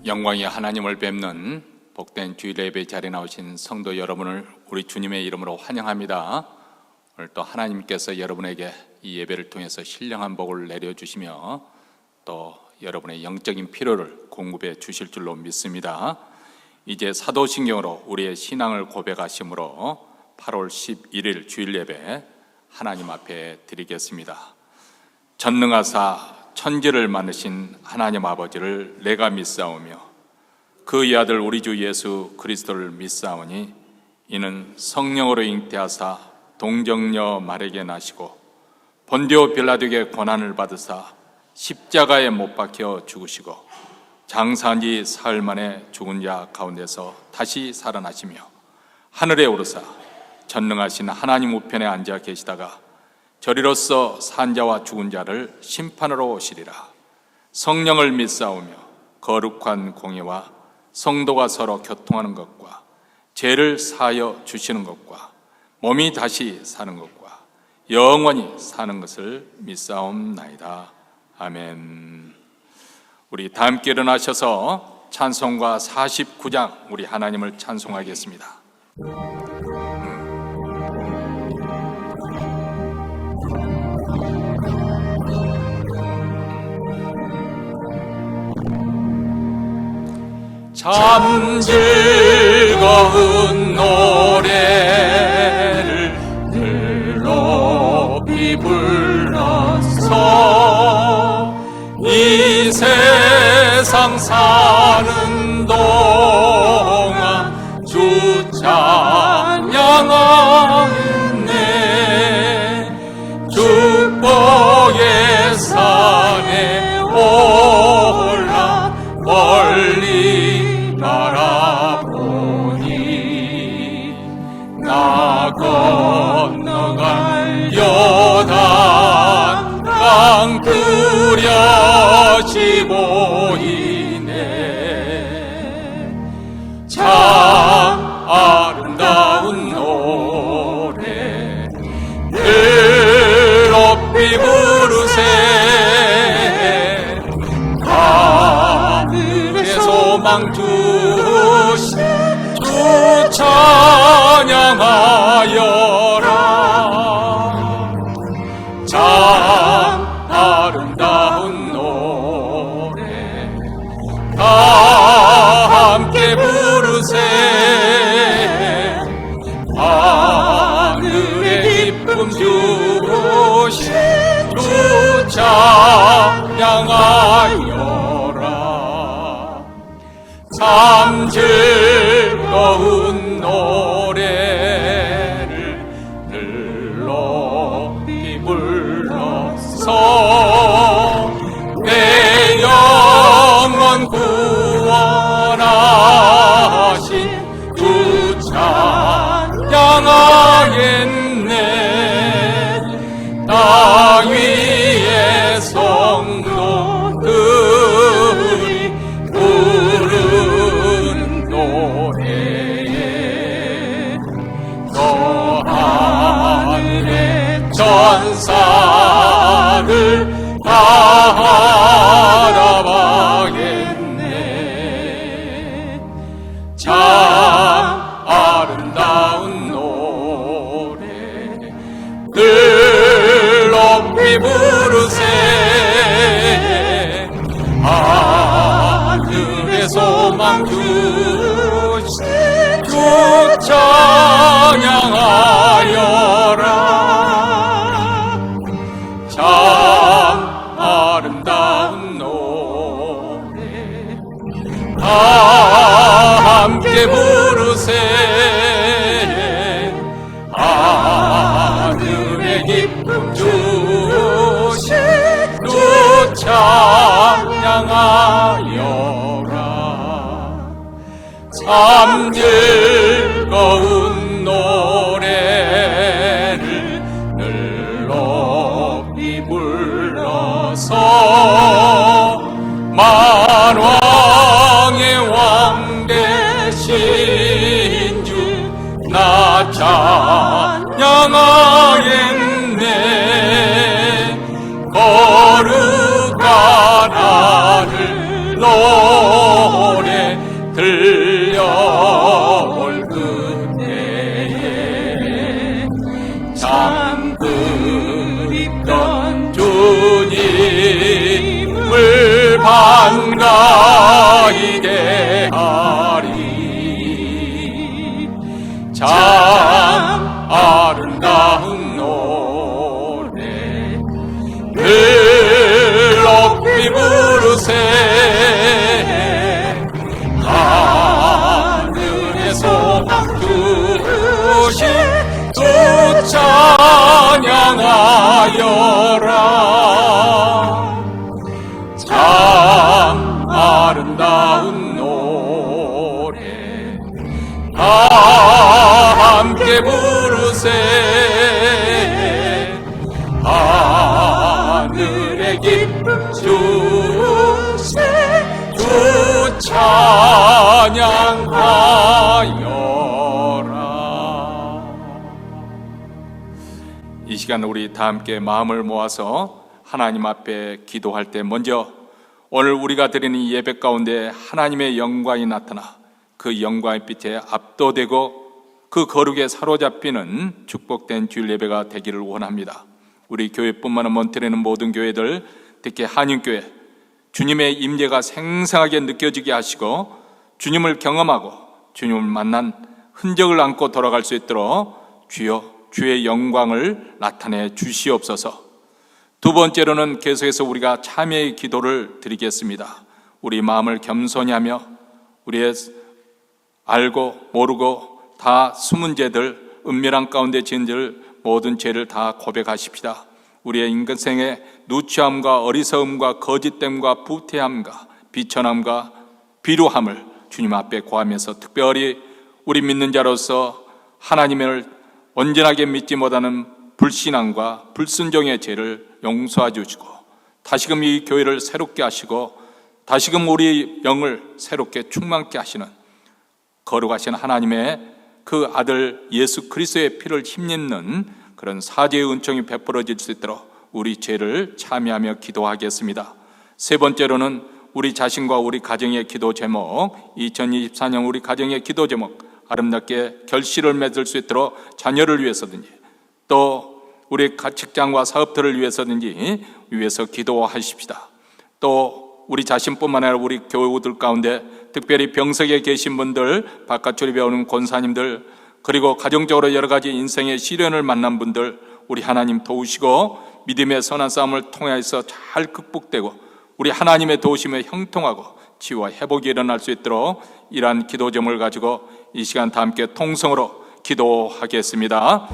영광의 하나님을 뵙는 복된 주일 예배 자리에 나오신 성도 여러분을 우리 주님의 이름으로 환영합니다. 오늘 또 하나님께서 여러분에게 이 예배를 통해서 신령한 복을 내려주시며 또 여러분의 영적인 필요를 공급해 주실 줄로 믿습니다. 이제 사도신경으로 우리의 신앙을 고백하심으로 8월 11일 주일 예배 하나님 앞에 드리겠습니다. 전능하사 천지를 만드신 하나님 아버지를 내가 믿사오며 그의 아들 우리 주 예수 그리스도를 믿사오니 이는 성령으로 잉태하사 동정녀 마리아에게 나시고 본디오 빌라도에게 고난을 받으사 십자가에 못 박혀 죽으시고 장사한 지 사흘 만에 죽은 자 가운데서 다시 살아나시며 하늘에 오르사 전능하신 하나님 우편에 앉아 계시다가 저리로서 산 자와 죽은 자를 심판하러 오시리라. 성령을 믿사오며 거룩한 공예와 성도가 서로 교통하는 것과 죄를 사하여 주시는 것과 몸이 다시 사는 것과 영원히 사는 것을 믿사옵나이다. 아멘. 우리 다 함께 일어나셔서 찬송가 49장 우리 하나님을 찬송하겠습니다. 참 즐거운 노래를 늘 높이 불러서 이 세상 사는 동안 주 찬양하네. 축복의 산에 올라 멀리 바라보니 나 건너갈 요단 강 뚜렷이 보이네. 참 아름다운 노래 늘 높이 부르세. 하늘의 소망 주신 주 찬양하여라. 참 아름다운 노래 다 함께 부르세. 하늘의 기쁨 주신 주 찬양하여라. 참 즐거운 노래를 늘 높이 불러서 내 영혼 구원하신 주 찬양하겠네. 땅 위의 성도들이 부르는 노래에 저 하늘의 전사를 다 알아봐겠네. 참 아름다운 노래 늘 높이 부르세. 하늘의 소망 주신 주 찬양하여라. 참 아름다운 노래 다 함께 부르세. 하늘의 기쁨 주신 주 찬양하여라. 참 즐거운 노래를 늘 높이 불러서 만왕의 왕 되신 주 나 찬양하겠네. 거룩한 하늘 노래 누리게 하리. 참 아름다운 노래 늘 높이 부르세. 하늘의 소망 두신 주 찬양하여라. 참 아름다운 노래 다 함께 부르세. 하늘의 기쁨 주세 주 찬양하여라. 이 시간 우리 다 함께 마음을 모아서 하나님 앞에 기도할 때 먼저 오늘 우리가 드리는 이 예배 가운데 하나님의 영광이 나타나 그 영광의 빛에 압도되고 그 거룩에 사로잡히는 축복된 주일 예배가 되기를 원합니다. 우리 교회뿐만 아니라 몬트레는 모든 교회들, 특히 한인교회, 주님의 임재가 생생하게 느껴지게 하시고 주님을 경험하고 주님을 만난 흔적을 안고 돌아갈 수 있도록 주여 주의 영광을 나타내 주시옵소서. 두 번째로는 계속해서 우리가 참회의 기도를 드리겠습니다. 우리 마음을 겸손히 하며 우리의 알고 모르고 다 숨은 죄들, 은밀한 가운데 지은 모든 죄를 다 고백하십시다. 우리의 인생의 누추함과 어리석음과 거짓됨과 부태함과 비천함과 비루함을 주님 앞에 고하면서 특별히 우리 믿는 자로서 하나님을 온전하게 믿지 못하는 불신앙과 불순종의 죄를 용서해 주시고 다시금 이 교회를 새롭게 하시고 다시금 우리 영을 새롭게 충만케 하시는 거룩하신 하나님의 그 아들 예수 그리스도의 피를 힘입는 그런 사죄의 은총이 베풀어질 수 있도록 우리 죄를 참여하며 기도하겠습니다. 세 번째로는 우리 자신과 우리 가정의 기도 제목, 2024년 우리 가정의 기도 제목 아름답게 결실을 맺을 수 있도록 자녀를 위해서든지 또 우리 직장과 사업들을 위해서 기도하십시다. 또 우리 자신뿐만 아니라 우리 교우들 가운데 특별히 병석에 계신 분들, 바깥 출입에 오는 권사님들, 그리고 가정적으로 여러 가지 인생의 시련을 만난 분들 우리 하나님 도우시고 믿음의 선한 싸움을 통해서 잘 극복되고 우리 하나님의 도우심에 형통하고 치유와 회복이 일어날 수 있도록 이러한 기도 제목을 가지고 이 시간 다 함께 통성으로 기도하겠습니다.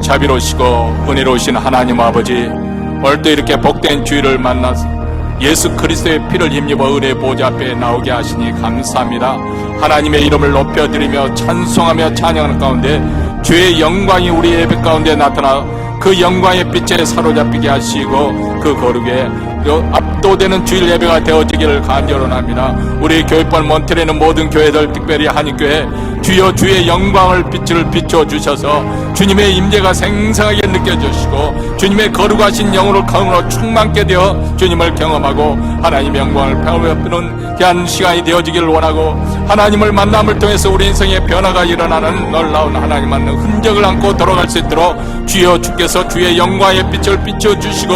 자비로우시고 은혜로우신 하나님 아버지, 오늘도 이렇게 복된 주일을 만나서 예수 그리스도의 피를 힘입어 은혜의 보좌 앞에 나오게 하시니 감사합니다. 하나님의 이름을 높여드리며 찬송하며 찬양하는 가운데 주의 영광이 우리 예배 가운데 나타나 그 영광의 빛에 사로잡히게 하시고 그 거룩에 압도되는 주일 예배가 되어지기를 간절원합니다. 우리 교회권 몬트레는 모든 교회들, 특별히 한인교회 주여 주의 영광을 빛을 비춰주셔서 주님의 임재가 생생하게 느껴지시고 주님의 거룩하신 영으로 강으로 충만케 되어 주님을 경험하고 하나님의 영광을 베푸는 귀한 시간이 되어지기를 원하고 하나님을 만남을 통해서 우리 인생의 변화가 일어나는 놀라운 하나님 만난 흔적을 안고 돌아갈 수 있도록 주여 주께서 주의 영광의 빛을 비춰주시고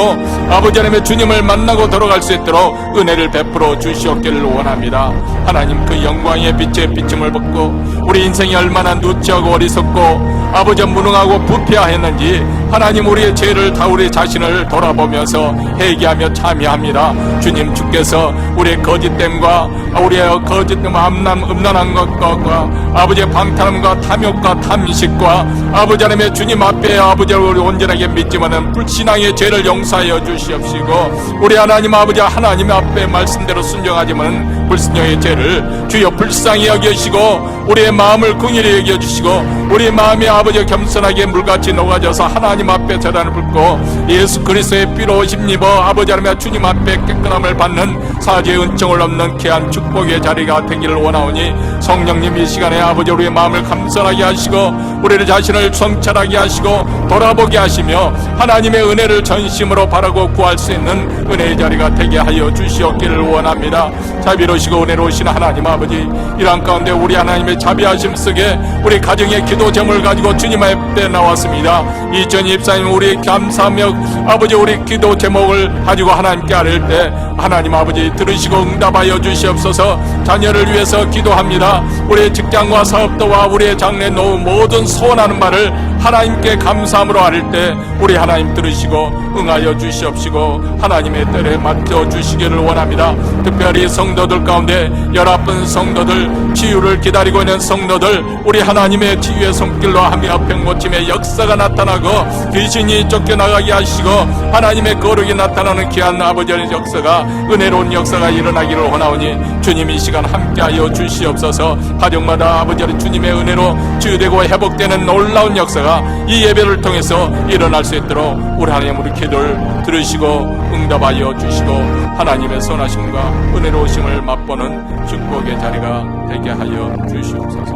아버지 하나님의 주님을 만나고 돌아갈 수 있도록 은혜를 베풀어 주시옵기를 원합니다. 하나님 그 영광의 빛에 비춤을 벗고 우리 인생이 얼마나 누추하고 어리석고 아버지 무능하고 부패하였는지 하나님 우리의 죄를 다 우리 자신을 돌아보면서 회개하며 참여합니다. 주님 주께서 우리의 거짓됨과 우리의 거짓됨과 음란한 것과 아버지의 방탕함과 탐욕과 탐식과 아버지 하나님의 주님 앞에 아버지를 우리 온전하게 믿지 못하는 불신앙의 죄를 용서하여 주시옵시고 우리 하나님 아버지 하나님의 앞에 말씀대로 순종하지만 불순종의 죄를 주여 불쌍히 여겨주시고 우리의 마음을 긍휼히 여겨주시고 우리 마음이 아버지 겸손하게 물같이 녹아져서 하나님 앞에 재단을 붓고 예수 그리스도의 피로 힘입어 아버지 하나님의 주님 앞에 깨끗함을 받는 사죄의 은총을 얻는 귀한 축복의 자리가 되기를 원하오니 성령님 이 시간에 아버지 우리의 마음을 감사하게 하시고 우리의 자신을 성찰하게 하시고 돌아보게 하시며 하나님의 은혜를 전심으로 바라고 구할 수 있는 은혜의 자리가 되게 하여 주시옵기를 원합니다. 자비로 들으시고 은혜로우신 하나님 아버지, 이러한 가운데 우리 하나님의 자비하심 속에 우리 가정의 기도 제목을 가지고 주님 앞에 나왔습니다. 2024년 우리 감사하며 아버지 우리 기도 제목을 가지고 하나님께 아뢰을 때 하나님 아버지 들으시고 응답하여 주시옵소서. 자녀를 위해서 기도합니다. 우리의 직장과 사업도와 우리의 장래 노후 모든 소원하는 말을 하나님께 감사함으로 아뢰을 때 우리 하나님 들으시고 응하여 주시옵시고 하나님의 때에 맡겨 주시기를 원합니다. 특별히 성도들 가운데 열아픈 성도들, 치유를 기다리고 있는 성도들, 우리 하나님의 치유의 손길로 하며 병고침의 역사가 나타나고 귀신이 쫓겨나가게 하시고 하나님의 거룩이 나타나는 귀한 아버지의 역사가, 은혜로운 역사가 일어나기를 원하오니 주님 이 시간 함께하여 주시옵소서. 가정마다 아버지의 주님의 은혜로 치유되고 회복되는 놀라운 역사가 이 예배를 통해서 일어날 수 있도록 우리 하나님 우리 기도를 들으시고 응답하여 주시고 하나님의 선하심과 은혜로우심을 맛보는 축복의 자리가 되게 하여 주시옵소서.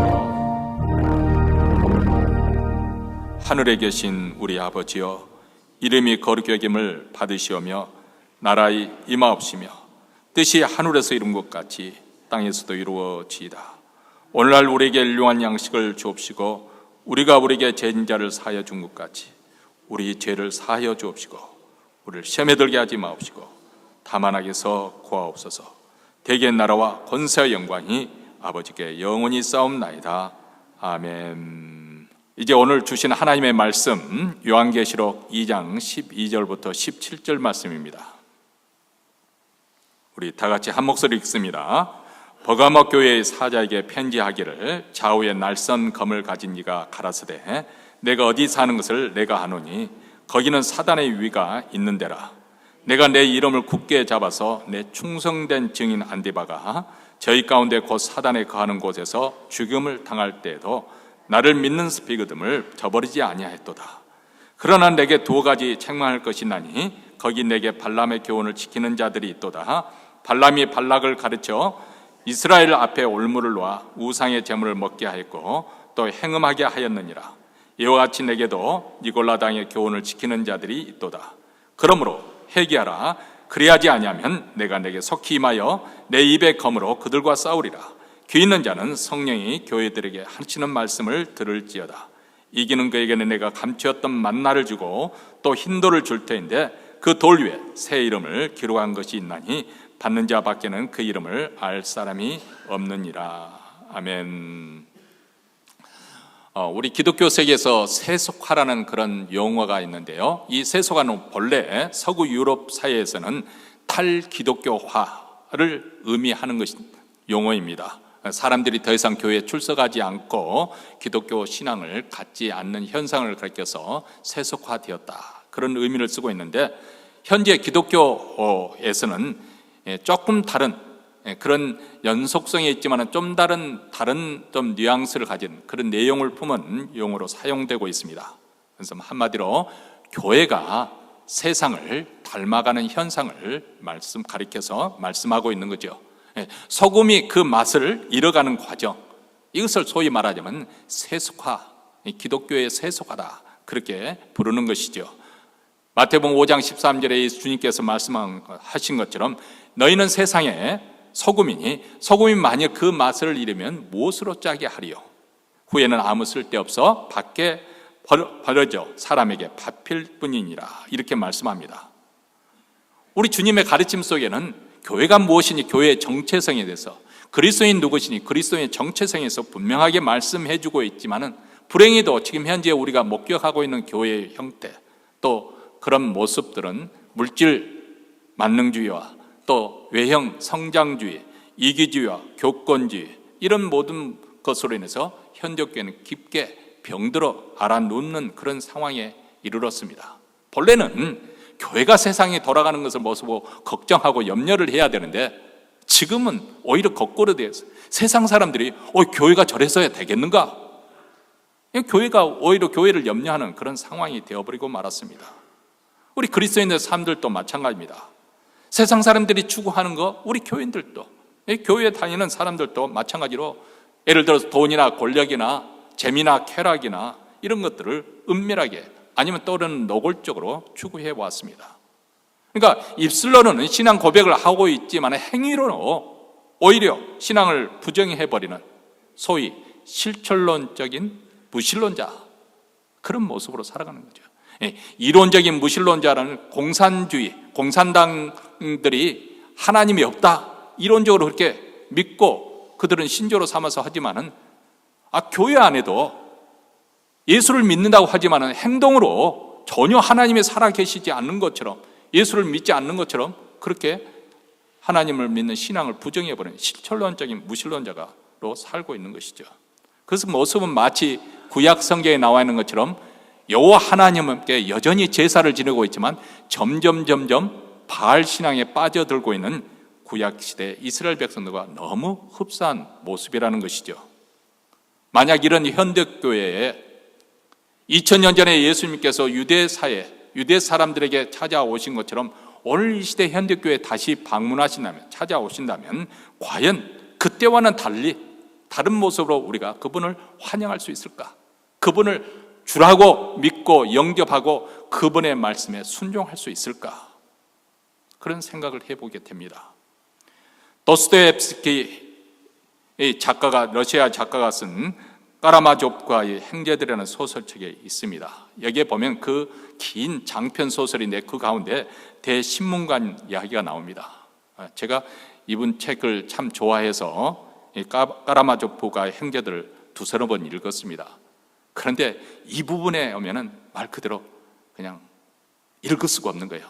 하늘에 계신 우리 아버지여, 이름이 거룩히 여김을 받으시오며 나라의 임하옵시며 뜻이 하늘에서 이룬 것 같이 땅에서도 이루어지이다. 오늘날 우리에게 일용할 양식을 주옵시고 우리가 우리에게 죄진 자를 사하여 준 것 같이 우리 죄를 사하여 주옵시고 우리를 시험에 들게 하지 마옵시고 다만 악에서 구하옵소서. 대개 나라와 권세와 영광이 아버지께 영원히 싸움나이다. 아멘. 이제 오늘 주신 하나님의 말씀 요한계시록 2장 12절부터 17절 말씀입니다. 우리 다 같이 한 목소리 읽습니다. 버가모 교회의 사자에게 편지하기를 좌우에 날선 검을 가진 이가 가라사대 내가 어디 사는 것을 내가 아노니 거기는 사단의 위가 있는 데라. 내가 내 이름을 굳게 잡아서 내 충성된 증인 안디바가 저희 가운데 곧 사단에 거하는 곳에서 죽음을 당할 때에도 나를 믿는 스피그듬을 저버리지 아니하였도다. 그러나 내게 두 가지 책망할 것이 나니 거기 내게 발람의 교훈을 지키는 자들이 있도다. 발람이 발락을 가르쳐 이스라엘 앞에 올무를 놓아 우상의 제물을 먹게 하였고 또 행음하게 하였느니라. 이와 같이 내게도 니골라 당의 교훈을 지키는 자들이 있도다. 그러므로 회개하라. 그리하지 아니하면 내가 내게 속히 임하여 내 입의 검으로 그들과 싸우리라. 귀 있는 자는 성령이 교회들에게 하시는 말씀을 들을지어다. 이기는 그에게는 내가 감추었던 만나를 주고 또 흰돌을 줄 터인데 그 돌 위에 새 이름을 기록한 것이 있나니 받는 자 밖에는 그 이름을 알 사람이 없느니라. 아멘. 우리 기독교 세계에서 세속화라는 그런 용어가 있는데요, 이 세속화는 본래 서구 유럽 사회에서는 탈기독교화를 의미하는 것이 용어입니다. 사람들이 더 이상 교회에 출석하지 않고 기독교 신앙을 갖지 않는 현상을 가리켜서 세속화되었다, 그런 의미를 쓰고 있는데, 현재 기독교에서는 조금 다른 그런 연속성이 있지만 좀 다른 좀 뉘앙스를 가진 그런 내용을 품은 용어로 사용되고 있습니다. 그래서 한마디로 교회가 세상을 닮아가는 현상을 가리켜서 말씀하고 있는 거죠. 소금이 그 맛을 잃어가는 과정, 이것을 소위 말하자면 세속화, 기독교의 세속화다, 그렇게 부르는 것이죠. 마태복음 5장 13절에 주님께서 말씀하신 것처럼 너희는 세상에 소금이니 소금이 만약 그 맛을 잃으면 무엇으로 짜게 하리요? 후에는 아무 쓸데없어 밖에 버려져 사람에게 밟힐 뿐이니라, 이렇게 말씀합니다. 우리 주님의 가르침 속에는 교회가 무엇이니, 교회의 정체성에 대해서, 그리스도인 누구시니 그리스도의 정체성에서 분명하게 말씀해주고 있지만은, 불행히도 지금 현재 우리가 목격하고 있는 교회의 형태, 또 그런 모습들은 물질 만능주의와 또 외형 성장주의, 이기주의와 교권주의, 이런 모든 것으로 인해서 현대교회는 깊게 병들어 알아눕는 그런 상황에 이르렀습니다. 본래는 교회가 세상에 돌아가는 것을 모습으로 걱정하고 염려를 해야 되는데, 지금은 오히려 거꾸로 되어서 세상 사람들이 교회가 저래서야 되겠는가? 교회가 오히려 교회를 염려하는 그런 상황이 되어버리고 말았습니다. 우리 그리스도인의 삶들도 마찬가지입니다. 세상 사람들이 추구하는 거, 우리 교인들도, 교회에 다니는 사람들도 마찬가지로 예를 들어서 돈이나 권력이나 재미나 쾌락이나 이런 것들을 은밀하게 아니면 또는 노골적으로 추구해 왔습니다. 그러니까 입술로는 신앙 고백을 하고 있지만 행위로는 오히려 신앙을 부정해버리는 소위 실천론적인 무신론자, 그런 모습으로 살아가는 거죠. 이론적인 무신론자라는 공산주의, 공산당들이 하나님이 없다 이론적으로 그렇게 믿고 그들은 신조로 삼아서 하지만은 교회 안에도 예수를 믿는다고 하지만은 행동으로 전혀 하나님이 살아계시지 않는 것처럼, 예수를 믿지 않는 것처럼 그렇게 하나님을 믿는 신앙을 부정해버리는 실천론적인 무신론자가로 살고 있는 것이죠. 그래서 모습은 마치 구약 성경에 나와 있는 것처럼 여호와 하나님께 여전히 제사를 지내고 있지만 점점 바알 신앙에 빠져들고 있는 구약 시대 이스라엘 백성들과 너무 흡사한 모습이라는 것이죠. 만약 이런 현대교회에 2000년 전에 예수님께서 유대사회, 유대 사람들에게 찾아오신 것처럼 오늘 이 시대 현대교회에 다시 방문하신다면, 찾아오신다면 과연 그때와는 달리 다른 모습으로 우리가 그분을 환영할 수 있을까? 그분을 주라고 믿고 영접하고 그분의 말씀에 순종할 수 있을까? 그런 생각을 해보게 됩니다. 도스토옙스키 작가가, 러시아 작가가 쓴 까라마조프가의 행제들이라는 소설책에 있습니다. 여기에 보면 그 긴 장편 소설인데 그 가운데 대신문관 이야기가 나옵니다. 제가 이분 책을 참 좋아해서 까라마조프가의 행제들을 두서너 번 읽었습니다. 그런데 이 부분에 오면은 말 그대로 그냥 읽을 수가 없는 거예요.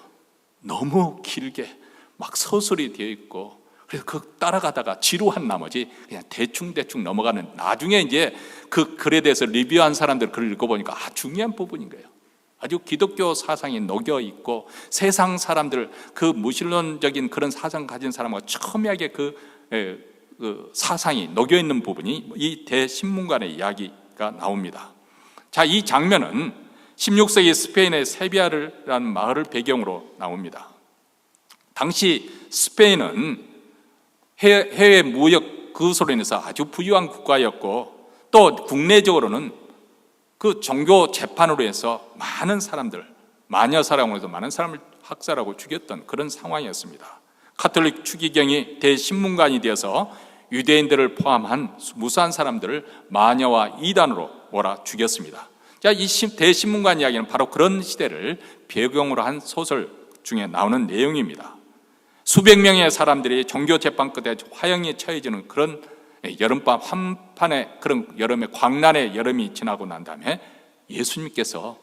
너무 길게 막 서술이 되어 있고, 그래서 그 따라가다가 지루한 나머지 그냥 대충 넘어가는, 나중에 이제 그 글에 대해서 리뷰한 사람들 글을 읽어보니까 중요한 부분인 거예요. 아주 기독교 사상이 녹여 있고 세상 사람들, 그 무신론적인 그런 사상 가진 사람과 첨예하게 그 사상이 녹여 있는 부분이 이 대신문관의 이야기가 나옵니다. 자, 이 장면은 16세기 스페인의 세비야르라는 마을을 배경으로 나옵니다. 당시 스페인은 해외 무역 그것으로 인해서 아주 부유한 국가였고, 또 국내적으로는 그 종교 재판으로 해서 많은 사람들, 마녀 사랑으로 해서 많은 사람을 학살하고 죽였던 그런 상황이었습니다. 카톨릭 추기경이 대신문관이 되어서 유대인들을 포함한 무수한 사람들을 마녀와 이단으로 몰아 죽였습니다. 자, 이 대신문관 이야기는 바로 그런 시대를 배경으로 한 소설 중에 나오는 내용입니다. 수백 명의 사람들이 종교 재판 끝에 화형에 처해지는 그런 여름밤 한판의 그런 여름의 광란의 여름이 지나고 난 다음에 예수님께서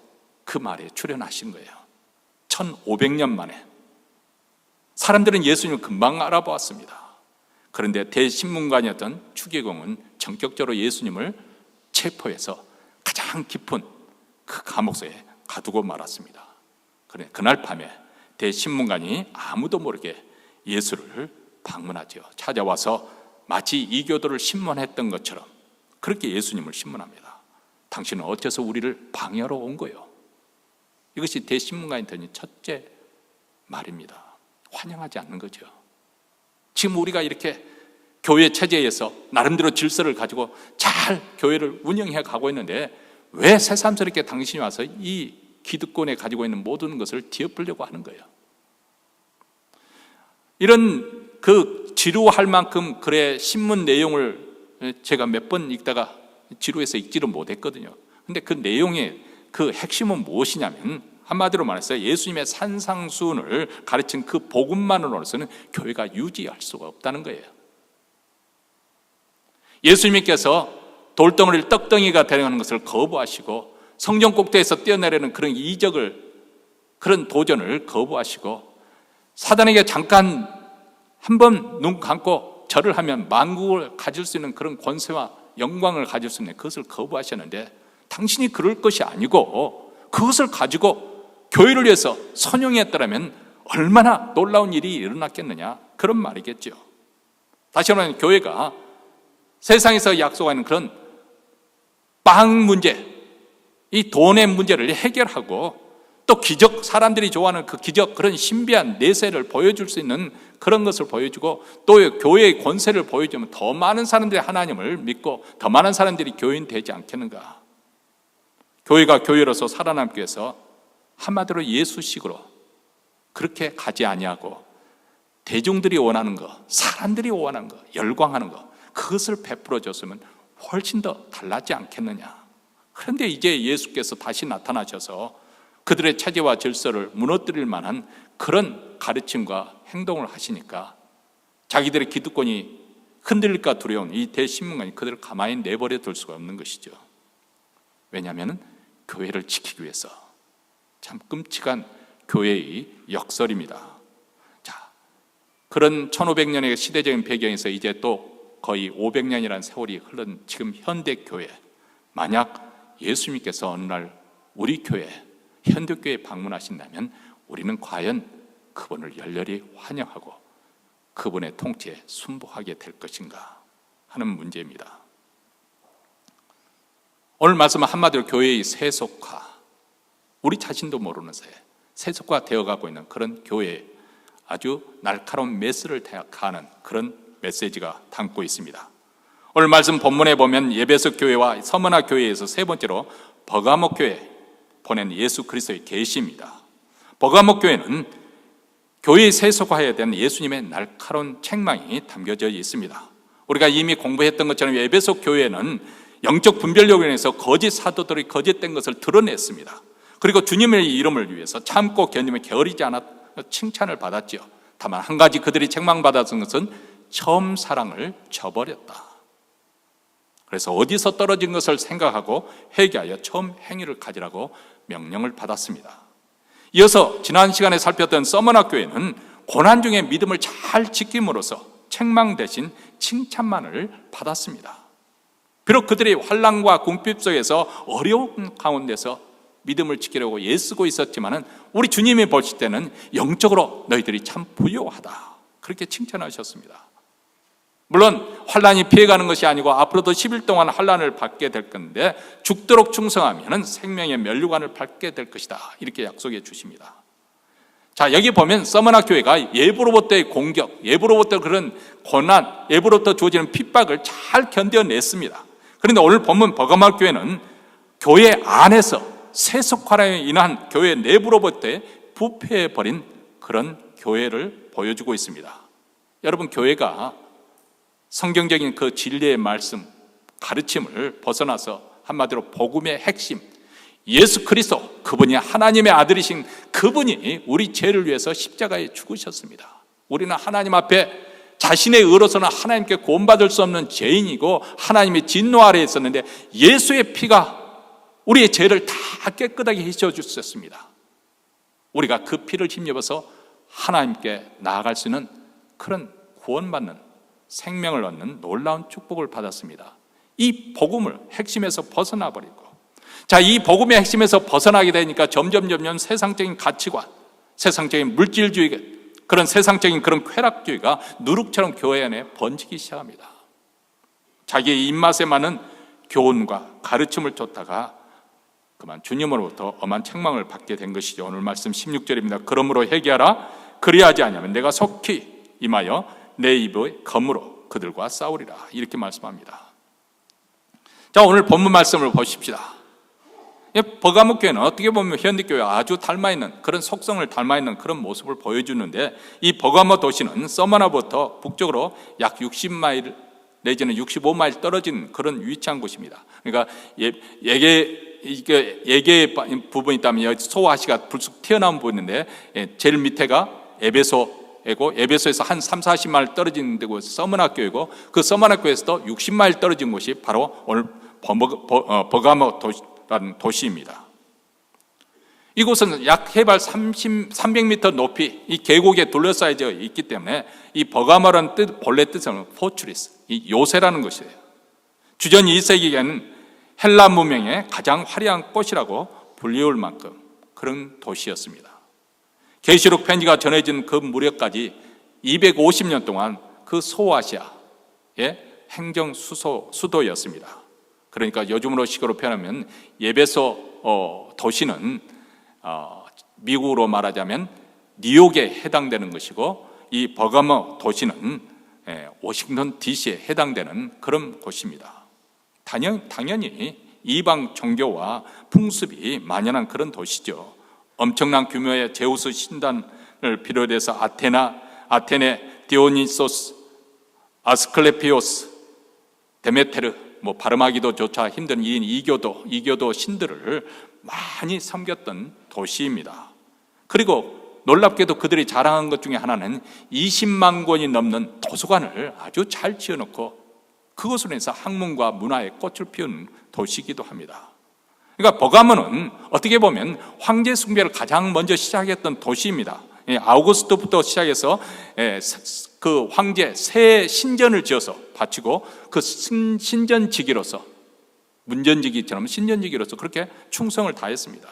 그 말에 출현하신 거예요. 1500년 만에. 사람들은 예수님을 금방 알아보았습니다. 그런데 대신문관이었던 추기경은 전격적으로 예수님을 체포해서 가장 깊은 그 감옥소에 가두고 말았습니다. 그래, 그날 밤에 대신문관이 아무도 모르게 예수를 방문하죠. 찾아와서 마치 이교도를 신문했던 것처럼 그렇게 예수님을 신문합니다. 당신은 어째서 우리를 방해하러 온 거예요? 이것이 대신문관이 된 첫째 말입니다. 환영하지 않는 거죠. 지금 우리가 이렇게 교회 체제에서 나름대로 질서를 가지고 잘 교회를 운영해 가고 있는데 왜 새삼스럽게 당신이 와서 이 기득권에 가지고 있는 모든 것을 뒤엎으려고 하는 거예요? 이런 그 지루할 만큼 글의 신문 내용을 제가 몇 번 읽다가 지루해서 읽지를 못했거든요. 근데 그 내용의 그 핵심은 무엇이냐면, 한마디로 말해서 예수님의 산상수훈을 가르친 그 복음만으로서는 교회가 유지할 수가 없다는 거예요. 예수님께서 돌덩어리를 떡덩이가 되는 것을 거부하시고 성전 꼭대기에서 뛰어내리는 그런 이적을, 그런 도전을 거부하시고 사단에게 잠깐 한번 눈 감고 절을 하면 만국을 가질 수 있는 그런 권세와 영광을 가질 수 있는 그것을 거부하셨는데, 당신이 그럴 것이 아니고 그것을 가지고 교회를 위해서 선용했더라면 얼마나 놀라운 일이 일어났겠느냐, 그런 말이겠죠. 다시 말하면 교회가 세상에서 약속하는 그런 빵 문제, 이 돈의 문제를 해결하고 또 기적, 사람들이 좋아하는 그 기적, 그런 신비한 내세를 보여줄 수 있는 그런 것을 보여주고 또 교회의 권세를 보여주면 더 많은 사람들이 하나님을 믿고 더 많은 사람들이 교인 되지 않겠는가. 교회가 교회로서 살아남기 위해서 한마디로 예수식으로 그렇게 가지 아니하고 대중들이 원하는 거, 사람들이 원하는 거, 열광하는 거, 그것을 베풀어 줬으면 훨씬 더 달라지지 않겠느냐. 그런데 이제 예수께서 다시 나타나셔서 그들의 체제와 질서를 무너뜨릴 만한 그런 가르침과 행동을 하시니까 자기들의 기득권이 흔들릴까 두려운 이 대신문관이 그들을 가만히 내버려 둘 수가 없는 것이죠. 왜냐하면 교회를 지키기 위해서. 참 끔찍한 교회의 역설입니다. 자, 그런 1500년의 시대적인 배경에서 이제 또 거의 500년이라는 세월이 흐른 지금 현대 교회, 만약 예수님께서 어느 날 우리 교회, 현대교회에 방문하신다면 우리는 과연 그분을 열렬히 환영하고 그분의 통치에 순복하게 될 것인가 하는 문제입니다. 오늘 말씀은 한마디로 교회의 세속화, 우리 자신도 모르는 사이에 세속화 되어가고 있는 그런 교회에 아주 날카로운 메스를 가하는 그런 메시지가 담고 있습니다. 오늘 말씀 본문에 보면 에베소 교회와 서머나 교회에서 세 번째로 버가모 교회 보낸 예수 그리스도의 계시입니다. 버가모 교회는 교회의 세속화에 대한 예수님의 날카로운 책망이 담겨져 있습니다. 우리가 이미 공부했던 것처럼 에베소 교회는 영적 분별력으로 인해서 거짓 사도들이 거짓된 것을 드러냈습니다. 그리고 주님의 이름을 위해서 참고 견디며 게으르지 않아 칭찬을 받았지요. 다만 한 가지 그들이 책망받았던 것은 처음 사랑을 저버렸다. 그래서 어디서 떨어진 것을 생각하고 회개하여 처음 행위를 가지라고 명령을 받았습니다. 이어서 지난 시간에 살폈던 서머나 교회는 고난 중에 믿음을 잘 지킴으로써 책망 대신 칭찬만을 받았습니다. 비록 그들이 환난과 궁핍 속에서 어려운 가운데서 믿음을 지키려고 애쓰고 있었지만 우리 주님이 보실 때는 영적으로 너희들이 참 부요하다, 그렇게 칭찬하셨습니다. 물론 환난이 피해가는 것이 아니고 앞으로도 10일 동안 환난을 받게 될 건데 죽도록 충성하면 생명의 면류관을 받게 될 것이다, 이렇게 약속해 주십니다. 자, 여기 보면 서머나 교회가 예부로부터의 공격, 예부로부터 그런 고난, 예부로부터 주어지는 핍박을 잘 견뎌냈습니다. 그런데 오늘 본문 버가모 교회는 교회 안에서 세속화로 인한 교회 내부로부터의 부패해버린 그런 교회를 보여주고 있습니다. 여러분, 교회가 성경적인 그 진리의 말씀, 가르침을 벗어나서 한마디로 복음의 핵심, 예수 그리스도, 그분이 하나님의 아들이신 그분이 우리 죄를 위해서 십자가에 죽으셨습니다. 우리는 하나님 앞에 자신의 의로서는 하나님께 구원받을 수 없는 죄인이고 하나님의 진노 아래에 있었는데 예수의 피가 우리의 죄를 다 깨끗하게 씻어주셨습니다. 우리가 그 피를 힘입어서 하나님께 나아갈 수 있는 그런 구원받는, 생명을 얻는 놀라운 축복을 받았습니다. 이 복음을 핵심에서 벗어나 버리고, 자, 이 복음의 핵심에서 벗어나게 되니까 점점 세상적인 가치관, 세상적인 물질주의, 그런 세상적인 그런 쾌락주의가 누룩처럼 교회 안에 번지기 시작합니다. 자기의 입맛에 맞는 교훈과 가르침을 쫓다가 그만 주님으로부터 엄한 책망을 받게 된 것이죠. 오늘 말씀 16절입니다. 그러므로 회개하라. 그리하지 않으면 내가 속히 임하여 내 입의 검으로 그들과 싸우리라, 이렇게 말씀합니다. 자, 오늘 본문 말씀을 보십시다. 버가모 교회는 어떻게 보면 현대교회와 아주 닮아있는, 그런 속성을 닮아있는 그런 모습을 보여주는데, 이 버가모 도시는 서머나부터 북쪽으로 약 60마일 내지는 65마일 떨어진 그런 위치한 곳입니다. 그러니까 예계 부분이 있다면 소아시가 불쑥 튀어나온 부분인데, 제일 밑에가 에베소이고, 에베소에서 한 30-40마일 떨어진 데고 서머나 교회고, 그 서머나 교회에서도 60마일 떨어진 곳이 바로 오늘 버가모 도시라는 도시입니다. 이곳은 약 해발 300m 높이 이 계곡에 둘러싸여져 있기 때문에 이 버가모라는 본래 뜻은 포츄리스, 이 요새라는 것이에요. 주전 2세기에는 헬라 문명의 가장 화려한 꽃이라고 불리울 만큼 그런 도시였습니다. 계시록 편지가 전해진 그 무렵까지 250년 동안 그 소아시아의 행정 수도였습니다. 그러니까 요즘으로 식으로 표현하면 에베소 도시는 미국으로 말하자면 뉴욕에 해당되는 것이고, 이 버가모 도시는 워싱턴 DC에 해당되는 그런 곳입니다. 당연히 이방 종교와 풍습이 만연한 그런 도시죠. 엄청난 규모의 제우스 신단을 비롯해서 아테나, 아테네, 디오니소스, 아스클레피오스, 데메테르, 발음하기도조차 힘든 이 이교도 신들을 많이 섬겼던 도시입니다. 그리고 놀랍게도 그들이 자랑한 것 중에 하나는 20만 권이 넘는 도서관을 아주 잘 지어놓고 그것으로 인해서 학문과 문화의 꽃을 피운 도시이기도 합니다. 그러니까 버가모는 어떻게 보면 황제 숭배를 가장 먼저 시작했던 도시입니다. 아우구스토부터 시작해서 그 황제 새 신전을 지어서 바치고 그 신전지기로서, 문전지기처럼 신전지기로서 그렇게 충성을 다했습니다.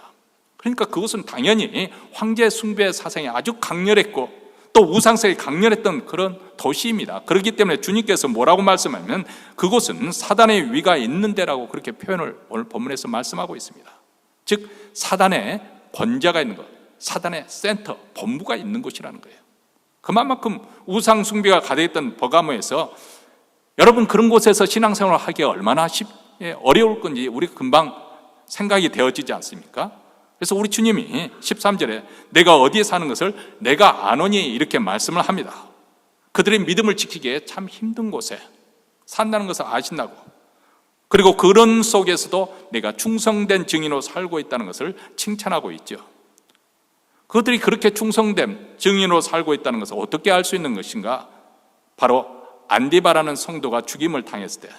그러니까 그것은 당연히 황제 숭배 사상이 아주 강렬했고 또 우상성이 강렬했던 그런 도시입니다. 그렇기 때문에 주님께서 뭐라고 말씀하면 그곳은 사단의 위가 있는 데라고 그렇게 표현을 오늘 본문에서 말씀하고 있습니다. 즉 사단의 권자가 있는 것, 사단의 센터, 본부가 있는 곳이라는 거예요. 그만큼 우상 숭배가 가득했던 버가모에서 여러분 그런 곳에서 신앙생활을 하기가 얼마나 어려울 건지 우리가 금방 생각이 되어지지 않습니까? 그래서 우리 주님이 13절에 내가 어디에 사는 것을 내가 아노니 이렇게 말씀을 합니다. 그들의 믿음을 지키기에 참 힘든 곳에 산다는 것을 아신다고, 그리고 그런 속에서도 내가 충성된 증인으로 살고 있다는 것을 칭찬하고 있죠. 그들이 그렇게 충성된 증인으로 살고 있다는 것을 어떻게 알 수 있는 것인가? 바로 안디바라는 성도가 죽임을 당했을 때,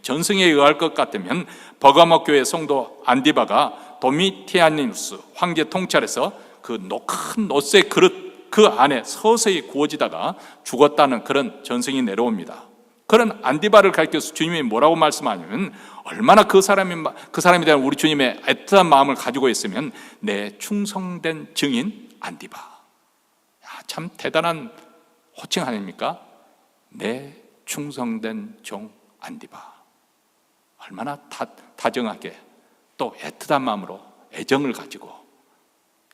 전승에 의할 것 같으면 버가모 교회 성도 안디바가 도미티아니누스 황제 통찰에서 그 큰 놋의 그릇 그 안에 서서히 구워지다가 죽었다는 그런 전승이 내려옵니다. 그런 안디바를 가리켜서 주님이 뭐라고 말씀하냐면 얼마나 그 사람에 대한 우리 주님의 애틋한 마음을 가지고 있으면 내 충성된 증인 안디바. 참 대단한 호칭 아닙니까? 내 충성된 종 안디바. 얼마나 다정하게 또 애틋한 마음으로 애정을 가지고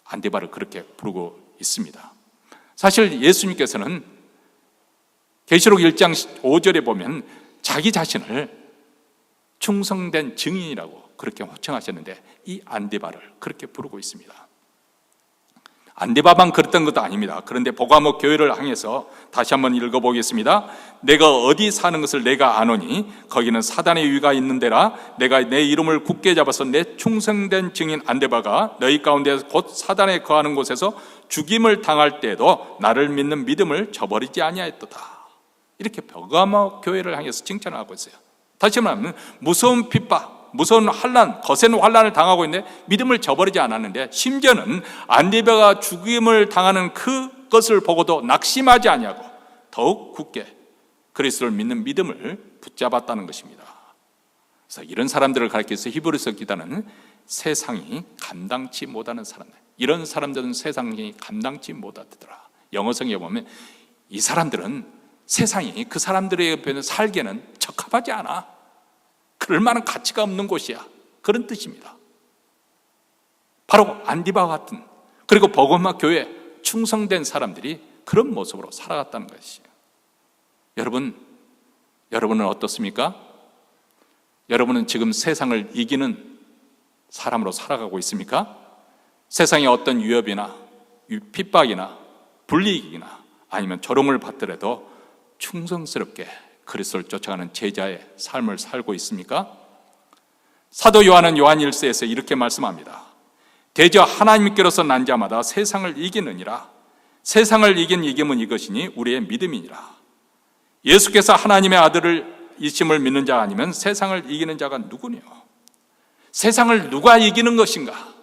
안디바를 그렇게 부르고 있습니다. 사실 예수님께서는 계시록 1장 5절에 보면 자기 자신을 충성된 증인이라고 그렇게 호칭하셨는데 이 안디바를 그렇게 부르고 있습니다. 안디바만 그랬던 것도 아닙니다. 그런데 버가모 교회를 향해서 다시 한번 읽어보겠습니다. 내가 어디 사는 것을 내가 아노니 거기는 사단의 위가 있는 데라. 내가 내 이름을 굳게 잡아서 내 충성된 증인 안디바가 너희 가운데 곧 사단에 거하는 곳에서 죽임을 당할 때에도 나를 믿는 믿음을 저버리지 아니하였도다. 이렇게 버가모 교회를 향해서 칭찬을 하고 있어요. 다시 말하면 무서운 핍박, 무서운 환난, 거센 환난을 당하고 있는데 믿음을 저버리지 않았는데 심지어는 안디바가 죽임을 당하는 그것을 보고도 낙심하지 아니하고 더욱 굳게 그리스도를 믿는 믿음을 붙잡았다는 것입니다. 그래서 이런 사람들을 가리켜서 히브리서 기자는 세상이 감당치 못하는 사람들, 이런 사람들은 세상이 감당치 못하더라. 영어성에 보면 이 사람들은 세상이 그 사람들에게 살기에는 적합하지 않아. 그럴 만한 가치가 없는 곳이야. 그런 뜻입니다. 바로 안디바와 같은, 그리고 버가모 교회 충성된 사람들이 그런 모습으로 살아갔다는 것이에요. 여러분은 어떻습니까? 여러분은 지금 세상을 이기는 사람으로 살아가고 있습니까? 세상의 어떤 위협이나 핍박이나 불이익이나 아니면 조롱을 받더라도 충성스럽게 그리스도를 쫓아가는 제자의 삶을 살고 있습니까? 사도 요한은 요한 1서에서 이렇게 말씀합니다. 대저 하나님께로서 난 자마다 세상을 이기느니라. 세상을 이긴 이김은 이것이니 우리의 믿음이니라. 예수께서 하나님의 아들을 이심을 믿는 자가 아니면 세상을 이기는 자가 누구뇨? 세상을 누가 이기는 것인가?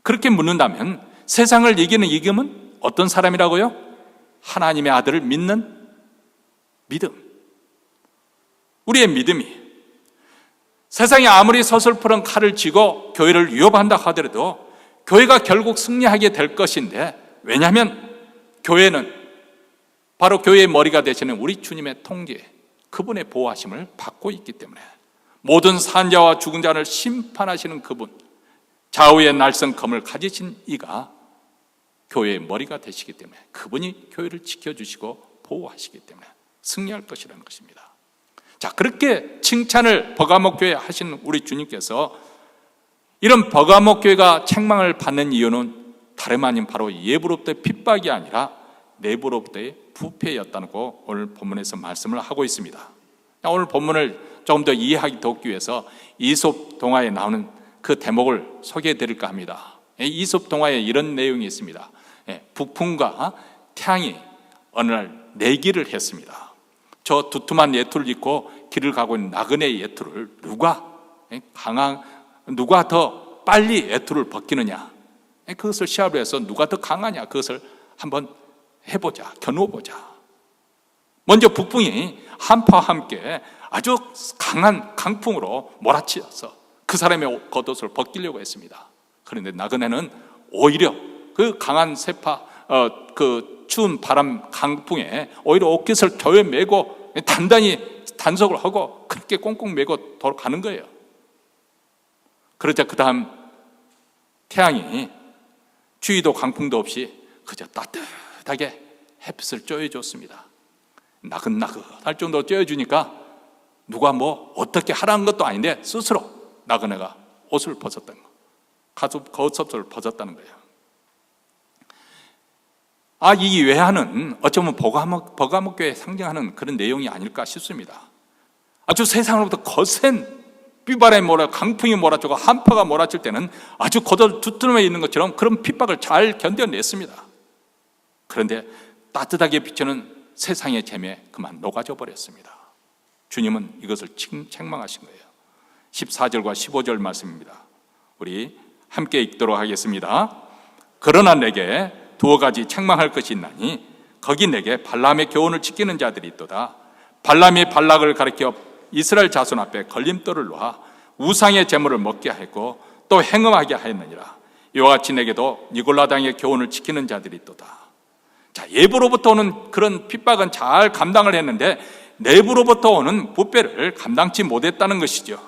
그렇게 묻는다면 세상을 이기는 이김은 어떤 사람이라고요? 하나님의 아들을 믿는 믿음. 우리의 믿음이 세상이 아무리 서슬프런 칼을 쥐고 교회를 위협한다 하더라도 교회가 결국 승리하게 될 것인데, 왜냐하면 교회는 바로 교회의 머리가 되시는 우리 주님의 통제, 그분의 보호하심을 받고 있기 때문에 모든 산자와 죽은 자를 심판하시는 그분, 좌우의 날성검을 가지신 이가 교회의 머리가 되시기 때문에 그분이 교회를 지켜주시고 보호하시기 때문에 승리할 것이라는 것입니다. 자, 그렇게 칭찬을 버가모 교회에 하신 우리 주님께서 이런 버가모 교회가 책망을 받는 이유는 다름 아닌 바로 예부로부터의 핍박이 아니라 내부로부터의 부패였다고 오늘 본문에서 말씀을 하고 있습니다. 오늘 본문을 조금 더 이해하기 돕기 위해서 이솝 동화에 나오는 그 대목을 소개해 드릴까 합니다. 이솝 동화에 이런 내용이 있습니다. 북풍과 태양이 어느 날 내기를 했습니다. 저 두툼한 예투를 입고 길을 가고 있는 나그네의 예투를 누가 더 빨리 예투를 벗기느냐, 그것을 시합을 해서 누가 더 강하냐, 그것을 한번 해보자, 겨누어보자. 먼저 북풍이 한파와 함께 아주 강한 강풍으로 몰아치어서 그 사람의 겉옷을 벗기려고 했습니다. 그런데 나그네는 오히려 그 강한 세파, 그 추운 바람 강풍에 오히려 옷깃을 겨에 메고 단단히 단속을 하고 그렇게 꽁꽁 메고 돌아가는 거예요. 그러자 그 다음 태양이 추위도 강풍도 없이 그저 따뜻하게 햇빛을 쬐어줬습니다. 나긋나긋할 정도로 쬐어주니까 누가 뭐 어떻게 하라는 것도 아닌데 스스로 나그네가 옷을 벗었다는 거, 겉옷을 벗었다는 거예요. 이 외화는 어쩌면 버가모교에 상징하는 그런 내용이 아닐까 싶습니다. 아주 세상으로부터 거센 비바람이 강풍이 몰아치고 한파가 몰아칠 때는 아주 겉옷 두툼해 있는 것처럼 그런 핍박을 잘 견뎌냈습니다. 그런데 따뜻하게 비추는 세상의 재미에 그만 녹아져 버렸습니다. 주님은 이것을 책망하신 거예요. 14절과 15절 말씀입니다. 우리 함께 읽도록 하겠습니다. 그러나 내게 두어 가지 책망할 것이 있나니 거기 내게 발람의 교훈을 지키는 자들이 있도다. 발람이 발락을 가리켜 이스라엘 자손 앞에 걸림돌을 놓아 우상의 제물을 먹게 하였고 또 행음하게 하였느니라. 이와 같이 내게도 니골라당의 교훈을 지키는 자들이 있도다. 자, 외부로부터 오는 그런 핍박은 잘 감당을 했는데 내부로부터 오는 부패를 감당치 못했다는 것이죠.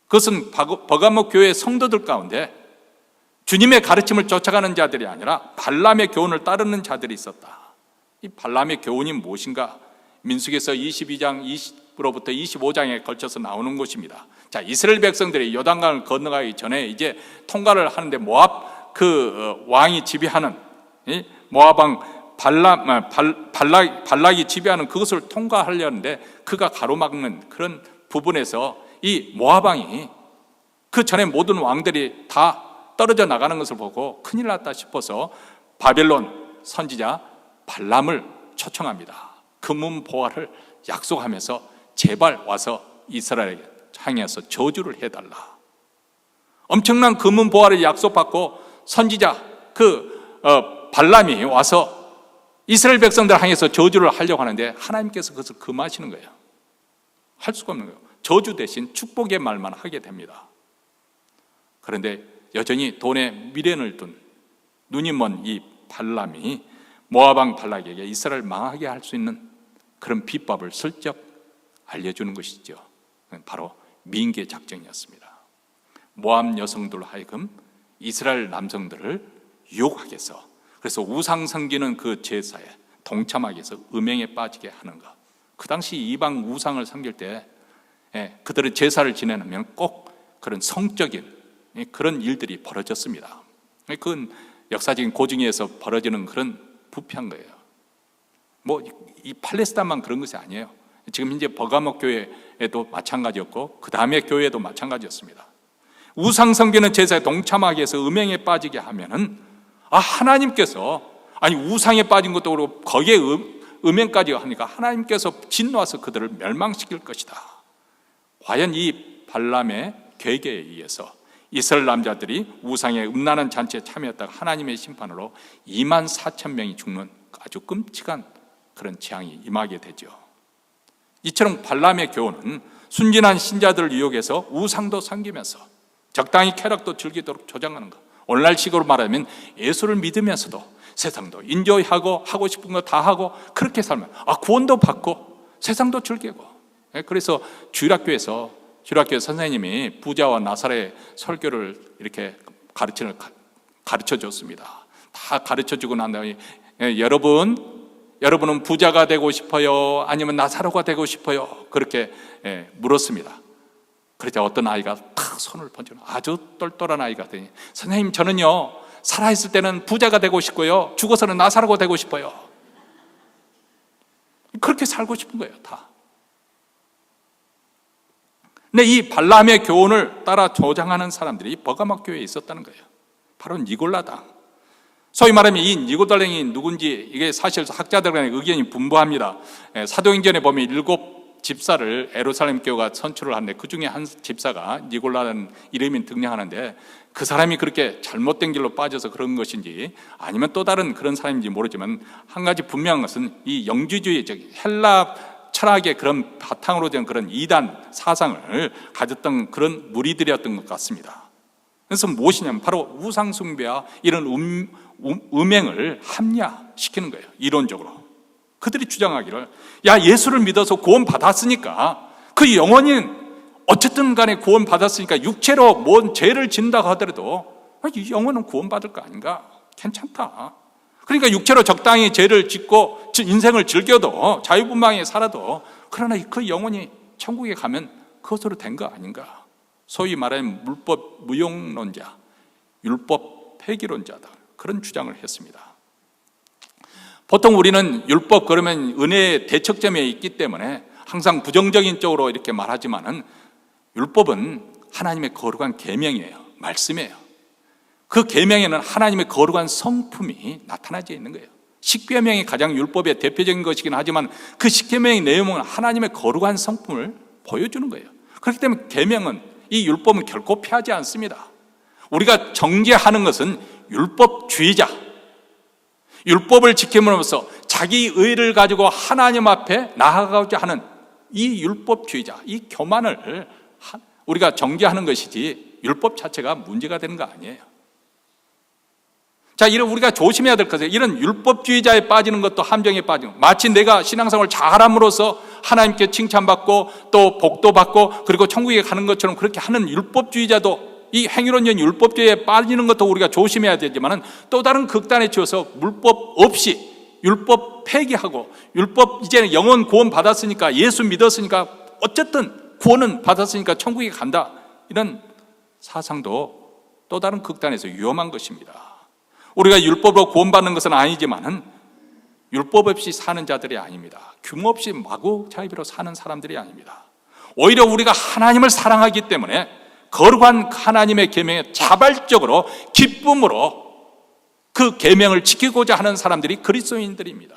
그것은 버가모 교회 성도들 가운데 주님의 가르침을 쫓아가는 자들이 아니라 발람의 교훈을 따르는 자들이 있었다. 이 발람의 교훈이 무엇인가? 민수기에서 22장 20부로부터 25장에 걸쳐서 나오는 것입니다. 자, 이스라엘 백성들이 요단강을 건너가기 전에 이제 통과를 하는데 모압 왕이 지배하는 모압 왕 발락이 지배하는 그것을 통과하려는데 그가 가로막는 그런 부분에서 이 모압 왕이 그 전에 모든 왕들이 다 떨어져 나가는 것을 보고 큰일 났다 싶어서 바벨론 선지자 발람을 초청합니다. 금은 보화를 약속하면서 제발 와서 이스라엘에게 향해서 저주를 해달라. 엄청난 금은 보화를 약속받고 선지자 발람이 와서 이스라엘 백성들 향해서 저주를 하려고 하는데 하나님께서 그것을 금하시는 거예요. 할 수가 없는 거예요. 저주 대신 축복의 말만 하게 됩니다. 그런데 여전히 돈에 미련을 둔 눈이 먼 이 발람이 모압 왕 발락에게 이스라엘을 망하게 할 수 있는 그런 비법을 슬쩍 알려주는 것이죠. 바로 민계 작전이었습니다. 모압 여성들 하여금 이스라엘 남성들을 유혹하게 해서, 그래서 우상 섬기는 그 제사에 동참하게 해서 음행에 빠지게 하는 것. 그 당시 이방 우상을 섬길 때 그들의 제사를 지내면 꼭 그런 성적인 그런 일들이 벌어졌습니다. 그건 역사적인 고증에서 벌어지는 그런 부패한 거예요. 뭐 이 팔레스타인만 그런 것이 아니에요. 지금 현재 버가모 교회에도 마찬가지였고 그 다음에 교회도 마찬가지였습니다. 우상 섬기는 제사에 동참하기 위해서 음행에 빠지게 하면은 하나님께서 우상에 빠진 것도 그렇고 거기에 음행까지 하니까 하나님께서 진노하셔서 그들을 멸망시킬 것이다. 과연 이 발람의 계획에 의해서 이스라엘 남자들이 우상의 음란한 잔치에 참여했다가 하나님의 심판으로 24,000명이 죽는 아주 끔찍한 그런 재앙이 임하게 되죠. 이처럼 발람의 교훈은 순진한 신자들을 유혹해서 우상도 섬기면서 적당히 쾌락도 즐기도록 조장하는 것. 오늘날식으로 말하면 예수를 믿으면서도 세상도 인조하고 하고 싶은 거 다 하고 그렇게 살면 구원도 받고 세상도 즐기고. 그래서 주일학교 선생님이 부자와 나사렛 설교를 이렇게 가르쳐 줬습니다. 다 가르쳐 주고 난 다음에 여러분은 부자가 되고 싶어요? 아니면 나사로가 되고 싶어요? 그렇게 물었습니다. 그러자 어떤 아이가 탁 손을 번지고 아주 똘똘한 아이가 되니 선생님 저는요 살아있을 때는 부자가 되고 싶고요, 죽어서는 나사로가 되고 싶어요. 그렇게 살고 싶은 거예요, 다. 근데 이 발람의 교훈을 따라 조장하는 사람들이 버가모 교회에 있었다는 거예요. 바로 니골라당. 소위 말하면 이 니골라당이 누군지 이게 사실 학자들 간의 의견이 분분합니다. 사도행전에 보면 7 집사를 예루살렘 교회가 선출을 하는데 그 중에 한 집사가 니골라라는 이름이 등장하는데 그 사람이 그렇게 잘못된 길로 빠져서 그런 것인지 아니면 또 다른 그런 사람인지 모르지만 한 가지 분명한 것은 이 영주주의, 즉 헬라 철학의 그런 바탕으로 된 그런 이단 사상을 가졌던 그런 무리들이었던 것 같습니다. 그래서 무엇이냐면 바로 우상숭배와 이런 음행을 합리화시키는 거예요. 이론적으로 그들이 주장하기를, 야, 예수를 믿어서 구원 받았으니까 그 영혼인 어쨌든 간에 구원 받았으니까 육체로 뭔 죄를 짓는다고 하더라도 이 영혼은 구원 받을 거 아닌가? 괜찮다. 그러니까 육체로 적당히 죄를 짓고 인생을 즐겨도 자유분방하게 살아도, 그러나 그 영혼이 천국에 가면 그것으로 된 거 아닌가? 소위 말하는 물법 무용론자, 율법 폐기론자다, 그런 주장을 했습니다. 보통 우리는 율법 그러면 은혜의 대척점에 있기 때문에 항상 부정적인 쪽으로 이렇게 말하지만은 율법은 하나님의 거룩한 계명이에요. 말씀이에요. 그 계명에는 하나님의 거룩한 성품이 나타나져 있는 거예요. 십계명이 가장 율법의 대표적인 것이긴 하지만 그 십계명의 내용은 하나님의 거룩한 성품을 보여주는 거예요. 그렇기 때문에 계명은, 이 율법은 결코 피하지 않습니다. 우리가 정죄하는 것은 율법주의자, 율법을 지킴으로써 자기 의를 가지고 하나님 앞에 나아가고자 하는 이 율법주의자, 이 교만을 우리가 정죄하는 것이지 율법 자체가 문제가 되는 거 아니에요. 자, 이런 우리가 조심해야 될 것은 이런 율법주의자에 빠지는 것도 함정에 빠지는 것. 마치 내가 신앙생활을 잘함으로써 하나님께 칭찬받고 또 복도 받고 그리고 천국에 가는 것처럼 그렇게 하는 율법주의자도, 이 행위론적인 율법주의에 빠지는 것도 우리가 조심해야 되지만 또 다른 극단에 치어서 물법 없이 율법 폐기하고 율법 이제는 영혼 구원 받았으니까 예수 믿었으니까 어쨌든 구원은 받았으니까 천국에 간다, 이런 사상도 또 다른 극단에서 위험한 것입니다. 우리가 율법으로 구원받는 것은 아니지만은 율법 없이 사는 자들이 아닙니다. 규모 없이 마구자비로 사는 사람들이 아닙니다. 오히려 우리가 하나님을 사랑하기 때문에 거룩한 하나님의 계명에 자발적으로 기쁨으로 그 계명을 지키고자 하는 사람들이 그리스도인들입니다.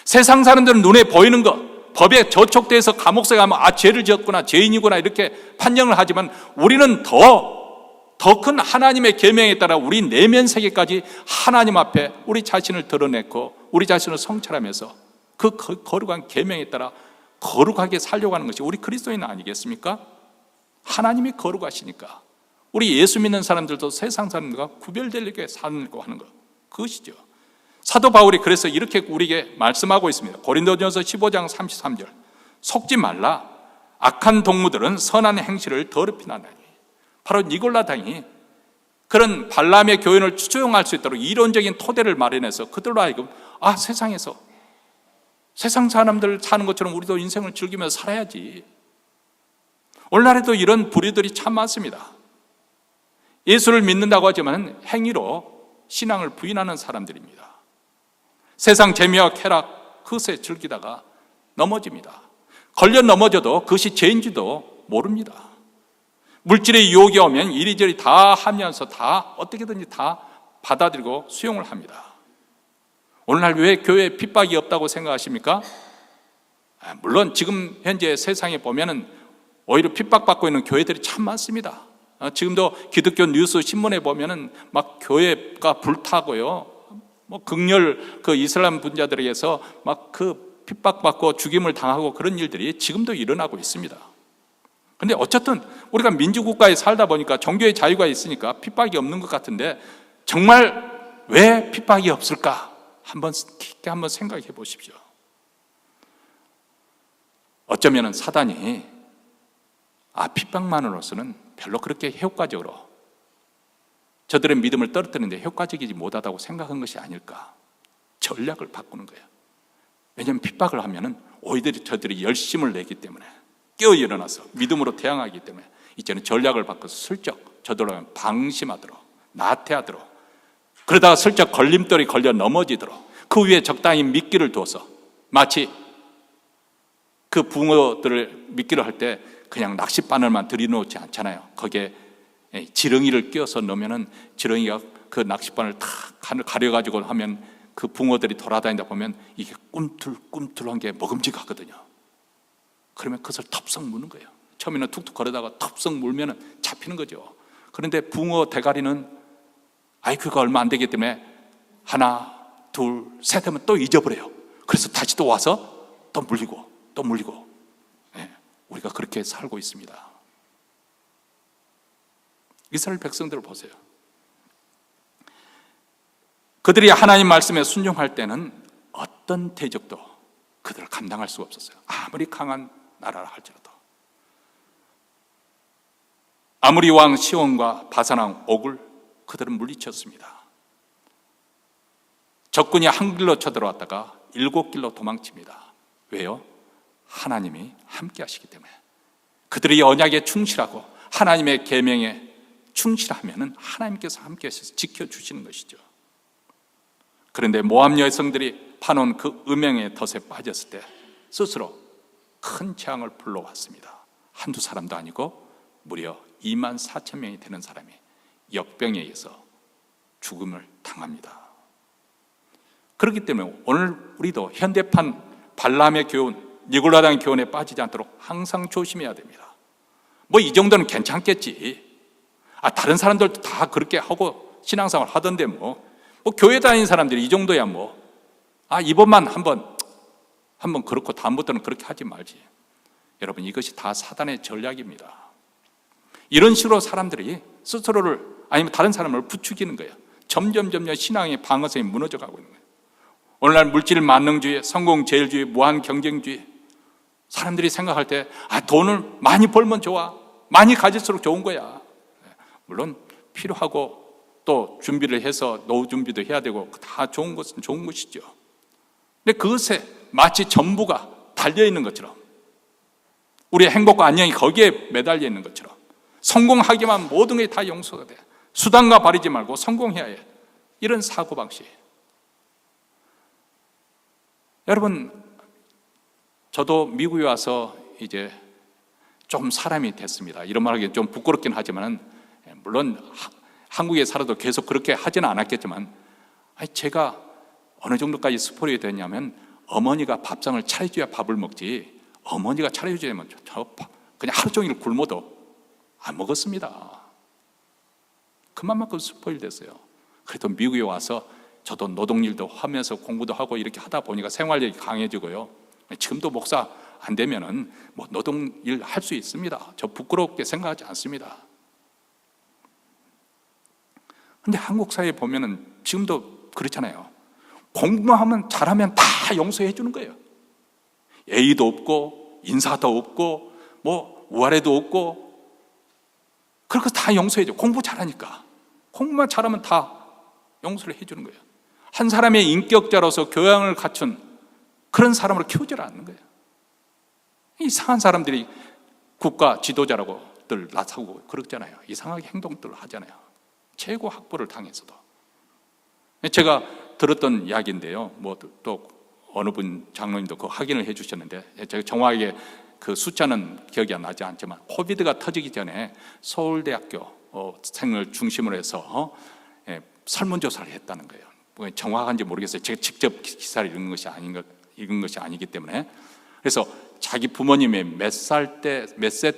세상 사람들은 눈에 보이는 것, 법에 저촉돼서 감옥에 가면 죄를 지었구나, 죄인이구나 이렇게 판정을 하지만 우리는 더 큰 하나님의 계명에 따라 우리 내면 세계까지 하나님 앞에 우리 자신을 드러내고 우리 자신을 성찰하면서 그 거룩한 계명에 따라 거룩하게 살려고 하는 것이 우리 그리스도인 아니겠습니까? 하나님이 거룩하시니까 우리 예수 믿는 사람들도 세상 사람들과 구별되게 살고 하는 것, 그것이죠. 사도 바울이 그래서 이렇게 우리에게 말씀하고 있습니다. 고린도전서 15장 33절, 속지 말라, 악한 동무들은 선한 행실을 더럽히나니. 바로 니골라당이 그런 발람의 교훈을 추종할 수 있도록 이론적인 토대를 마련해서 그들로 하여금 세상에서 세상 사람들 사는 것처럼 우리도 인생을 즐기면서 살아야지. 오늘날에도 이런 부류들이 참 많습니다. 예수를 믿는다고 하지만 행위로 신앙을 부인하는 사람들입니다. 세상 재미와 쾌락, 그것에 즐기다가 넘어집니다. 걸려 넘어져도 그것이 죄인지도 모릅니다. 물질의 유혹이 오면 이리저리 다 하면서 다 어떻게든지 다 받아들이고 수용을 합니다. 오늘날 왜 교회에 핍박이 없다고 생각하십니까? 물론 지금 현재 세상에 보면은 오히려 핍박받고 있는 교회들이 참 많습니다. 지금도 기독교 뉴스 신문에 보면은 막 교회가 불타고요, 극렬 그 이슬람 분자들에게서 막 그 핍박받고 죽임을 당하고 그런 일들이 지금도 일어나고 있습니다. 근데 어쨌든 우리가 민주국가에 살다 보니까 종교의 자유가 있으니까 핍박이 없는 것 같은데 정말 왜 핍박이 없을까? 깊게 한번 생각해 보십시오. 어쩌면 사단이 핍박만으로서는 별로 그렇게 효과적으로 저들의 믿음을 떨어뜨리는데 효과적이지 못하다고 생각한 것이 아닐까? 전략을 바꾸는 거예요. 왜냐하면 핍박을 하면은 오히려 저들이 열심을 내기 때문에 깨어 일어나서 믿음으로 대항하기 때문에 이제는 전략을 바꿔서 슬쩍 저들을 방심하도록 나태하도록, 그러다가 슬쩍 걸림돌이 걸려 넘어지도록 그 위에 적당히 미끼를 두어서, 마치 그 붕어들을 미끼를 할 때 그냥 낚싯바늘만 들이놓지 않잖아요. 거기에 지렁이를 끼워서 넣으면은 지렁이가 그 낚싯바늘 탁 가려가지고 하면 그 붕어들이 돌아다니다 보면 이게 꿈틀꿈틀한 게 먹음직하거든요. 그러면 그것을 텁썩 무는 거예요. 처음에는 툭툭 거리다가 텁썩 물면 잡히는 거죠. 그런데 붕어 대가리는 IQ가 얼마 안 되기 때문에 하나, 둘, 셋 하면 또 잊어버려요. 그래서 다시 또 와서 또 물리고 또 물리고. 우리가 그렇게 살고 있습니다. 이스라엘 백성들을 보세요. 그들이 하나님 말씀에 순종할 때는 어떤 대적도 그들을 감당할 수가 없었어요. 아무리 강한 나라라 할지라도. 아무리 왕 시온과 바산왕 옥을 그들은 물리쳤습니다. 적군이 한 길로 쳐들어왔다가 7길로 도망칩니다. 왜요? 하나님이 함께 하시기 때문에. 그들이 언약에 충실하고 하나님의 계명에 충실하면 하나님께서 함께 하셔서 지켜주시는 것이죠. 그런데 모압 여성들이 파놓은 그 음행의 덫에 빠졌을 때 스스로 큰 재앙을 불러왔습니다. 한두 사람도 아니고 무려 24,000명이 되는 사람이 역병에 의해서 죽음을 당합니다. 그렇기 때문에 오늘 우리도 현대판 발람의 교훈, 니골라당의 교훈에 빠지지 않도록 항상 조심해야 됩니다. 뭐 이 정도는 괜찮겠지. 다른 사람들도 다 그렇게 하고 신앙생활 하던데 뭐 교회 다니는 사람들이 이 정도야 이번만 한번 그렇고 다음부터는 그렇게 하지 말지. 여러분, 이것이 다 사단의 전략입니다. 이런 식으로 사람들이 스스로를 아니면 다른 사람을 부추기는 거예요. 점점 신앙의 방어선이 무너져 가고 있는 거예요. 오늘날 물질 만능주의, 성공 제일주의, 무한 경쟁주의, 사람들이 생각할 때 돈을 많이 벌면 좋아, 많이 가질수록 좋은 거야. 물론 필요하고 또 준비를 해서 노후 준비도 해야 되고 다 좋은 것은 좋은 것이죠. 근데 그것에 마치 전부가 달려있는 것처럼, 우리의 행복과 안녕이 거기에 매달려 있는 것처럼, 성공하기만 모든 게 다 용서가 돼. 수단과 바르지 말고 성공해야 해. 이런 사고방식. 여러분, 저도 미국에 와서 이제 좀 사람이 됐습니다. 이런 말 하기 좀 부끄럽긴 하지만, 물론 한국에 살아도 계속 그렇게 하지는 않았겠지만, 제가 어느 정도까지 스포일이 됐냐면, 어머니가 밥상을 차려줘야 밥을 먹지, 어머니가 차려주면 저 그냥 하루 종일 굶어도 안 먹었습니다. 그만큼 스포일 됐어요. 그래도 미국에 와서 저도 노동일도 하면서 공부도 하고 이렇게 하다 보니까 생활력이 강해지고요. 지금도 목사 안 되면은 노동일 할 수 있습니다. 저 부끄럽게 생각하지 않습니다. 근데 한국 사회에 보면은 지금도 그렇잖아요. 공부만 하면 잘하면 다 용서해 주는 거예요. 예의도 없고 인사도 없고 우아래도 없고 그렇게 다 용서해 줘. 공부 잘하니까. 공부만 잘하면 다 용서를 해 주는 거예요. 한 사람의 인격자로서 교양을 갖춘 그런 사람으로 키우지 않는 거예요. 이상한 사람들이 국가 지도자라고들 나서고 그러잖아요. 이상하게 행동들을 하잖아요. 최고 학벌을 당해서도. 제가 들었던 이야기인데요. 또 어느 분 장로님도 그 확인을 해 주셨는데, 제가 정확하게 그 숫자는 기억이 나지 않지만, 코비드가 터지기 전에 서울대학교 생을 중심으로 해서 설문조사를 했다는 거예요. 정확한지 모르겠어요. 제가 직접 기사를 읽은 것이 아니기 때문에. 그래서 자기 부모님이 몇 세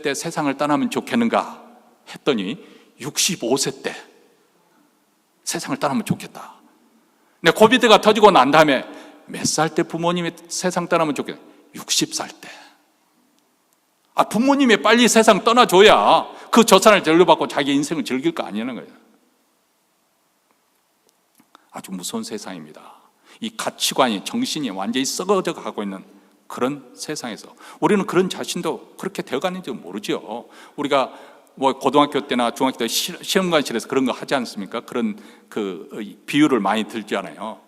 때 세상을 떠나면 좋겠는가 했더니 65세 때 세상을 떠나면 좋겠다. 근데 코비드가 터지고 난 다음에 몇 살 때 부모님이 세상 떠나면 좋겠다? 60살 때. 부모님이 빨리 세상 떠나줘야 그 저산을 전려받고 자기 인생을 즐길 거 아니냐는 거예요. 아주 무서운 세상입니다. 이 가치관이, 정신이 완전히 썩어져 가고 있는 그런 세상에서 우리는 그런 자신도 그렇게 되어가는지 모르죠. 우리가 고등학교 때나 중학교 때 시험관실에서 그런 거 하지 않습니까? 그런 비유를 많이 들잖아요.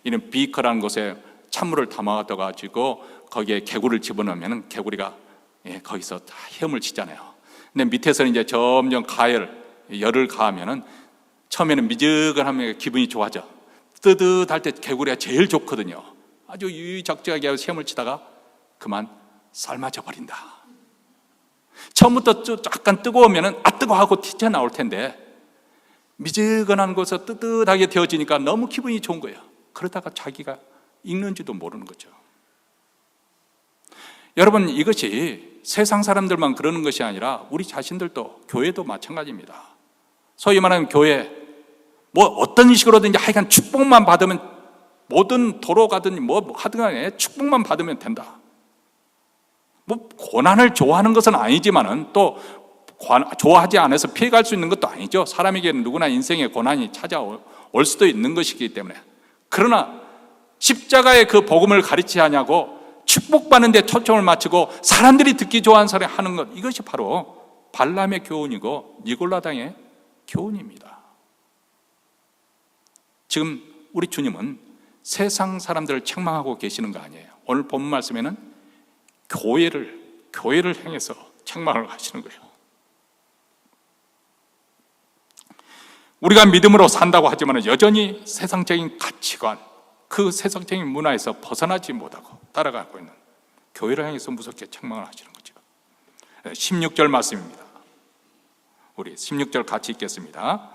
이런 비커라는 곳에 찬물을 담아둬가지고 거기에 개구리를 집어넣으면 개구리가 거기서 다 헤엄을 치잖아요. 근데 밑에서는 이제 점점 열을 가하면은 처음에는 미지근하면 기분이 좋아져. 뜨뜻할 때 개구리가 제일 좋거든요. 아주 유유작작하게 시험을 치다가 그만 삶아져 버린다. 처음부터 약간 뜨거우면 뜨거워하고 튀어나올 텐데 미지근한 곳에서 뜨뜻하게 되어지니까 너무 기분이 좋은 거예요. 그러다가 자기가 익는지도 모르는 거죠. 여러분, 이것이 세상 사람들만 그러는 것이 아니라 우리 자신들도, 교회도 마찬가지입니다. 소위 말하는 교회, 뭐 어떤 식으로든지 하여간 축복만 받으면, 모든 도로 가든 뭐 하든 간에 축복만 받으면 된다. 뭐 고난을 좋아하는 것은 아니지만은 또 좋아하지 않아서 피해갈 수 있는 것도 아니죠. 사람에게는 누구나 인생에 고난이 찾아올 수도 있는 것이기 때문에. 그러나 십자가의 그 복음을 가르치지 않냐고 축복받는 데 초점을 맞추고 사람들이 듣기 좋아하는 소리 하는 것, 이것이 바로 발람의 교훈이고 니골라당의 교훈입니다. 지금 우리 주님은 세상 사람들을 책망하고 계시는 거 아니에요. 오늘 본 말씀에는 교회를 향해서 책망을 하시는 거예요. 우리가 믿음으로 산다고 하지만 여전히 세상적인 가치관, 그 세상적인 문화에서 벗어나지 못하고 따라가고 있는 교회를 향해서 무섭게 책망을 하시는 거죠. 16절 말씀입니다. 우리 16절 같이 읽겠습니다.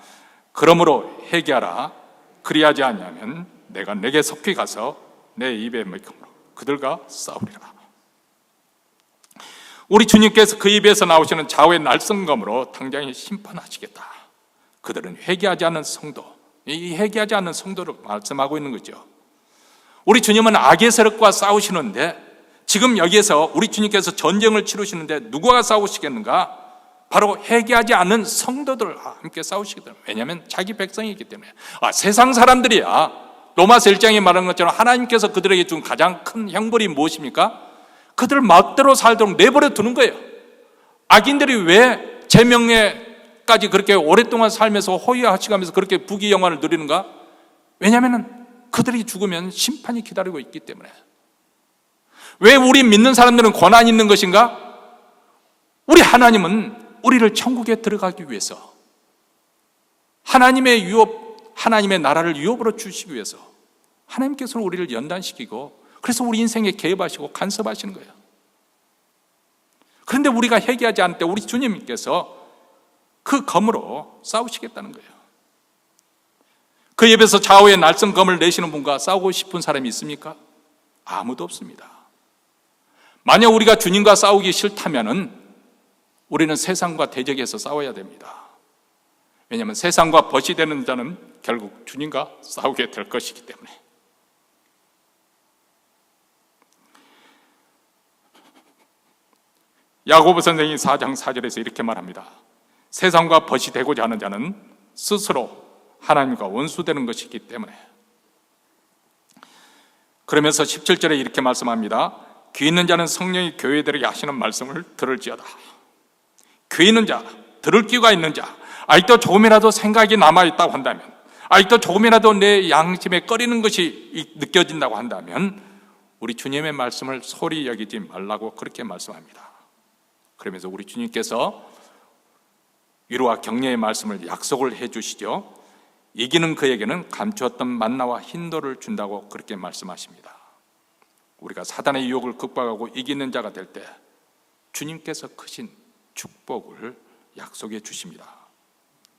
그러므로 회개하라. 그리하지 않냐면 내가 내게 속히 가서 내 입에 먹음으로 그들과 싸우리라. 우리 주님께서 그 입에서 나오시는 좌우의 날성검으로 당장에 심판하시겠다. 그들은 회개하지 않는 성도, 이 회개하지 않는 성도를 말씀하고 있는 거죠. 우리 주님은 악의 세력과 싸우시는데 지금 여기에서 우리 주님께서 전쟁을 치르시는데 누구와 싸우시겠는가? 바로 회개하지 않는 성도들과 함께 싸우시기 때문에. 왜냐하면 자기 백성이기 때문에. 세상 사람들이야. 로마서 1장에 말한 것처럼 하나님께서 그들에게 준 가장 큰 형벌이 무엇입니까? 그들을 멋대로 살도록 내버려 두는 거예요. 악인들이 왜 제 명예까지 그렇게 오랫동안 살면서 호의하시면서 그렇게 부귀영화를 누리는가? 왜냐하면 그들이 죽으면 심판이 기다리고 있기 때문에. 왜 우리 믿는 사람들은 고난이 있는 것인가? 우리 하나님은 우리를 천국에 들어가기 위해서, 하나님의 유업, 하나님의 나라를 유업으로 주시기 위해서 하나님께서는 우리를 연단시키고, 그래서 우리 인생에 개입하시고 간섭하시는 거예요. 그런데 우리가 회개하지 않을 때 우리 주님께서 그 검으로 싸우시겠다는 거예요. 그 입에서 좌우의 날성검을 내시는 분과 싸우고 싶은 사람이 있습니까? 아무도 없습니다. 만약 우리가 주님과 싸우기 싫다면은 우리는 세상과 대적해서 싸워야 됩니다. 왜냐하면 세상과 벗이 되는 자는 결국 주님과 싸우게 될 것이기 때문에. 야고보 선생이 4장 4절에서 이렇게 말합니다. 세상과 벗이 되고자 하는 자는 스스로 하나님과 원수되는 것이기 때문에. 그러면서 17절에 이렇게 말씀합니다. 귀 있는 자는 성령이 교회들에게 하시는 말씀을 들을지어다. 귀 있는 자, 들을 귀가 있는 자, 아직도 조금이라도 생각이 남아있다고 한다면, 아직도 조금이라도 내 양심에 꺼리는 것이 느껴진다고 한다면 우리 주님의 말씀을 소리 여기지 말라고 그렇게 말씀합니다. 그러면서 우리 주님께서 위로와 격려의 말씀을 약속을 해주시죠. 이기는 그에게는 감추었던 만나와 흰돌을 준다고 그렇게 말씀하십니다. 우리가 사단의 유혹을 극복하고 이기는 자가 될 때 주님께서 크신 축복을 약속해 주십니다.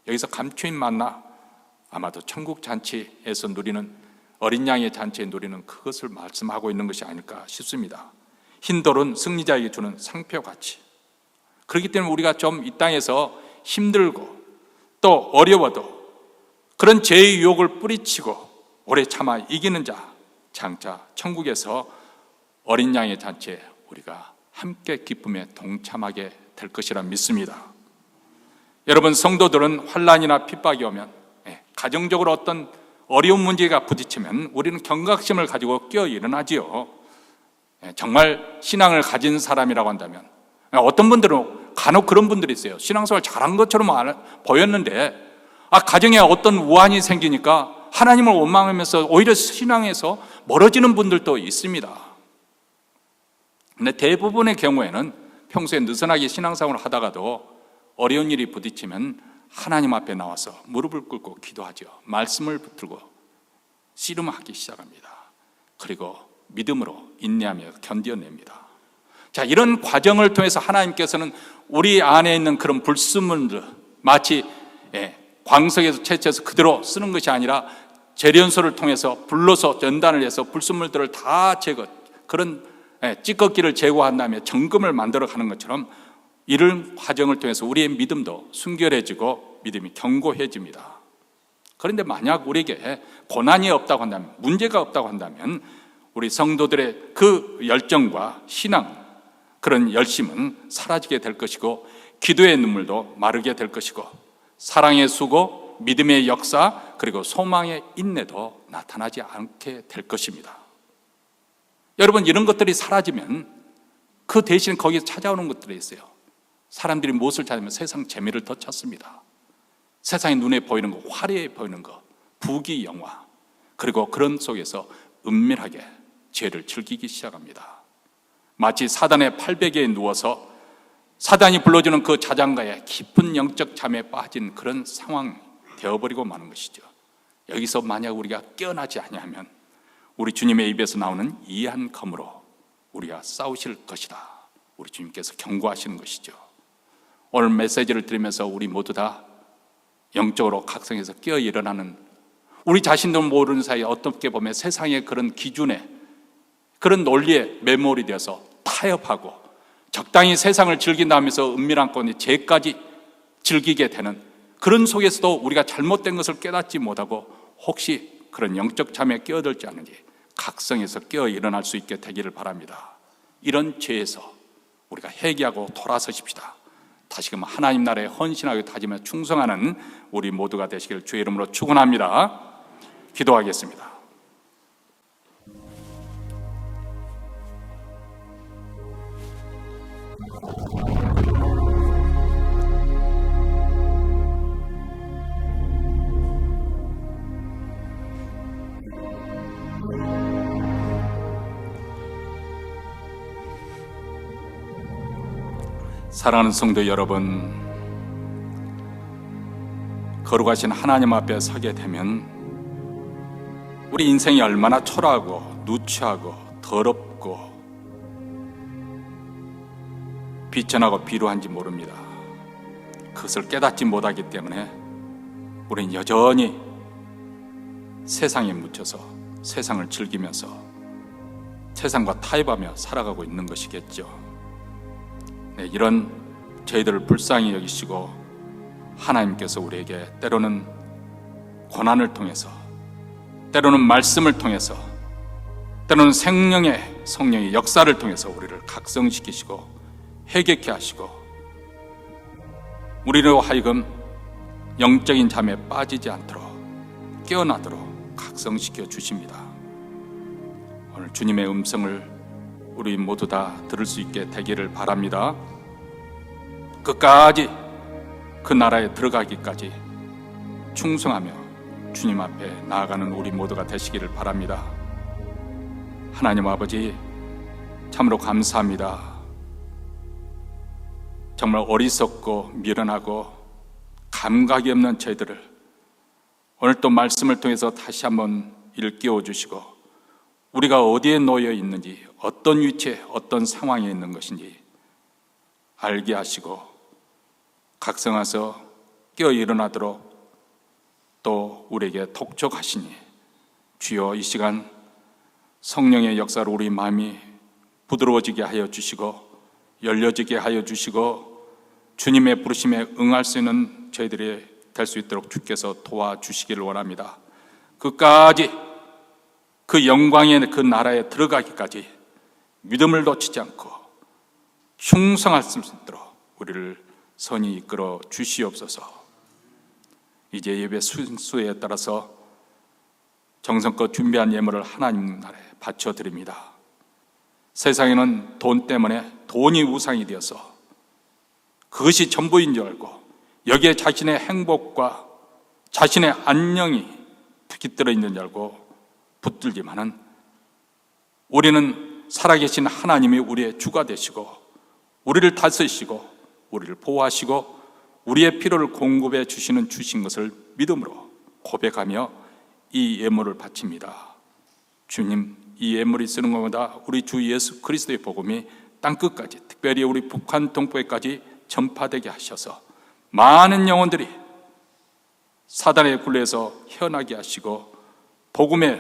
여기서 감추인 만나, 아마도 천국 잔치에서 누리는 어린 양의 잔치에 누리는 그것을 말씀하고 있는 것이 아닐까 싶습니다. 흰돌은 승리자에게 주는 상표같이. 그렇기 때문에 우리가 좀 이 땅에서 힘들고 또 어려워도 그런 죄의 유혹을 뿌리치고 오래 참아 이기는 자, 장차 천국에서 어린 양의 잔치에 우리가 함께 기쁨에 동참하게 될 것이라 믿습니다. 여러분, 성도들은 환난이나 핍박이 오면, 가정적으로 어떤 어려운 문제가 부딪히면 우리는 경각심을 가지고 깨어 일어나지요. 정말 신앙을 가진 사람이라고 한다면, 어떤 분들은 간혹 그런 분들이 있어요. 신앙생활 잘한 것처럼 보였는데 가정에 어떤 우환이 생기니까 하나님을 원망하면서 오히려 신앙에서 멀어지는 분들도 있습니다. 근데 대부분의 경우에는 평소에 느슨하게 신앙생활을 하다가도 어려운 일이 부딪히면 하나님 앞에 나와서 무릎을 꿇고 기도하죠. 말씀을 붙들고 씨름하기 시작합니다. 그리고 믿음으로 인내하며 견뎌냅니다. 자, 이런 과정을 통해서 하나님께서는 우리 안에 있는 그런 불순물들, 마치 광석에서 채취해서 그대로 쓰는 것이 아니라 재련소를 통해서 불로서 연단을 해서 불순물들을 다 그런 찌꺼기를 제거한 다음에 정금을 만들어 가는 것처럼 이런 과정을 통해서 우리의 믿음도 순결해지고 믿음이 견고해집니다. 그런데 만약 우리에게 고난이 없다고 한다면, 문제가 없다고 한다면 우리 성도들의 그 열정과 신앙, 그런 열심은 사라지게 될 것이고, 기도의 눈물도 마르게 될 것이고, 사랑의 수고, 믿음의 역사, 그리고 소망의 인내도 나타나지 않게 될 것입니다. 여러분, 이런 것들이 사라지면 그 대신 거기에 찾아오는 것들이 있어요. 사람들이 무엇을 찾으면 세상 재미를 더 찾습니다. 세상에 눈에 보이는 거, 화려해 보이는 거, 부귀 영화, 그리고 그런 속에서 은밀하게 죄를 즐기기 시작합니다. 마치 사단의 팔베개에 누워서 사단이 불러주는 그 자장가에 깊은 영적 잠에 빠진 그런 상황이 되어버리고 마는 것이죠. 여기서 만약 우리가 깨어나지 아니하면 우리 주님의 입에서 나오는 이한 검으로 우리가 싸우실 것이다, 우리 주님께서 경고하시는 것이죠. 오늘 메시지를 들으면서 우리 모두 다 영적으로 각성해서 깨어 일어나는, 우리 자신도 모르는 사이에 어떻게 보면 세상의 그런 기준에, 그런 논리에 매몰이 되어서 타협하고 적당히 세상을 즐긴다면서 은밀한 곳에 죄까지 즐기게 되는 그런 속에서도 우리가 잘못된 것을 깨닫지 못하고 혹시 그런 영적 잠에 끼어들지 않는지 각성해서 깨어 일어날 수 있게 되기를 바랍니다. 이런 죄에서 우리가 회개하고 돌아서십시다. 다시금 하나님 나라에 헌신하게 다짐해 충성하는 우리 모두가 되시기를 주의 이름으로 축원합니다. 기도하겠습니다. 사랑하는 성도 여러분, 거룩하신 하나님 앞에 서게 되면 우리 인생이 얼마나 초라하고 누추하고 더럽고 비천하고 비루한지 모릅니다. 그것을 깨닫지 못하기 때문에 우리는 여전히 세상에 묻혀서 세상을 즐기면서 세상과 타협하며 살아가고 있는 것이겠죠. 이런 저희들을 불쌍히 여기시고 하나님께서 우리에게 때로는 고난을 통해서, 때로는 말씀을 통해서, 때로는 성령의 역사를 통해서 우리를 각성시키시고 회개케 하시고 우리로 하여금 영적인 잠에 빠지지 않도록 깨어나도록 각성시켜 주십니다. 오늘 주님의 음성을 우리 모두 다 들을 수 있게 되기를 바랍니다. 끝까지 그 나라에 들어가기까지 충성하며 주님 앞에 나아가는 우리 모두가 되시기를 바랍니다. 하나님 아버지, 참으로 감사합니다. 정말 어리석고 미련하고 감각이 없는 저희들을 오늘 또 말씀을 통해서 다시 한번 일깨워 주시고 우리가 어디에 놓여 있는지, 어떤 위치에 어떤 상황에 있는 것인지 알게 하시고 각성하서 깨어 일어나도록 또 우리에게 독촉하시니 주여, 이 시간 성령의 역사로 우리 마음이 부드러워지게 하여 주시고 열려지게 하여 주시고 주님의 부르심에 응할 수 있는 저희들이 될 수 있도록 주께서 도와주시기를 원합니다. 끝까지 그 영광의 그 나라에 들어가기까지 믿음을 놓치지 않고 충성할 수 있도록 우리를 선히 이끌어 주시옵소서. 이제 예배 순수에 따라서 정성껏 준비한 예물을 하나님 나라에 바쳐드립니다. 세상에는 돈 때문에 돈이 우상이 되어서 그것이 전부인 줄 알고 여기에 자신의 행복과 자신의 안녕이 깃들어 있는 줄 알고 붙들지만은 우리는 살아계신 하나님이 우리의 주가 되시고 우리를 다스리시고 우리를 보호하시고 우리의 필요를 공급해 주시는 주신 것을 믿음으로 고백하며 이 예물을 바칩니다. 주님, 이 예물이 쓰는 것보다 우리 주 예수 그리스도의 복음이 땅끝까지, 특별히 우리 북한 동포에까지 전파되게 하셔서 많은 영혼들이 사단의 굴레에서 헤어나게 하시고 복음으로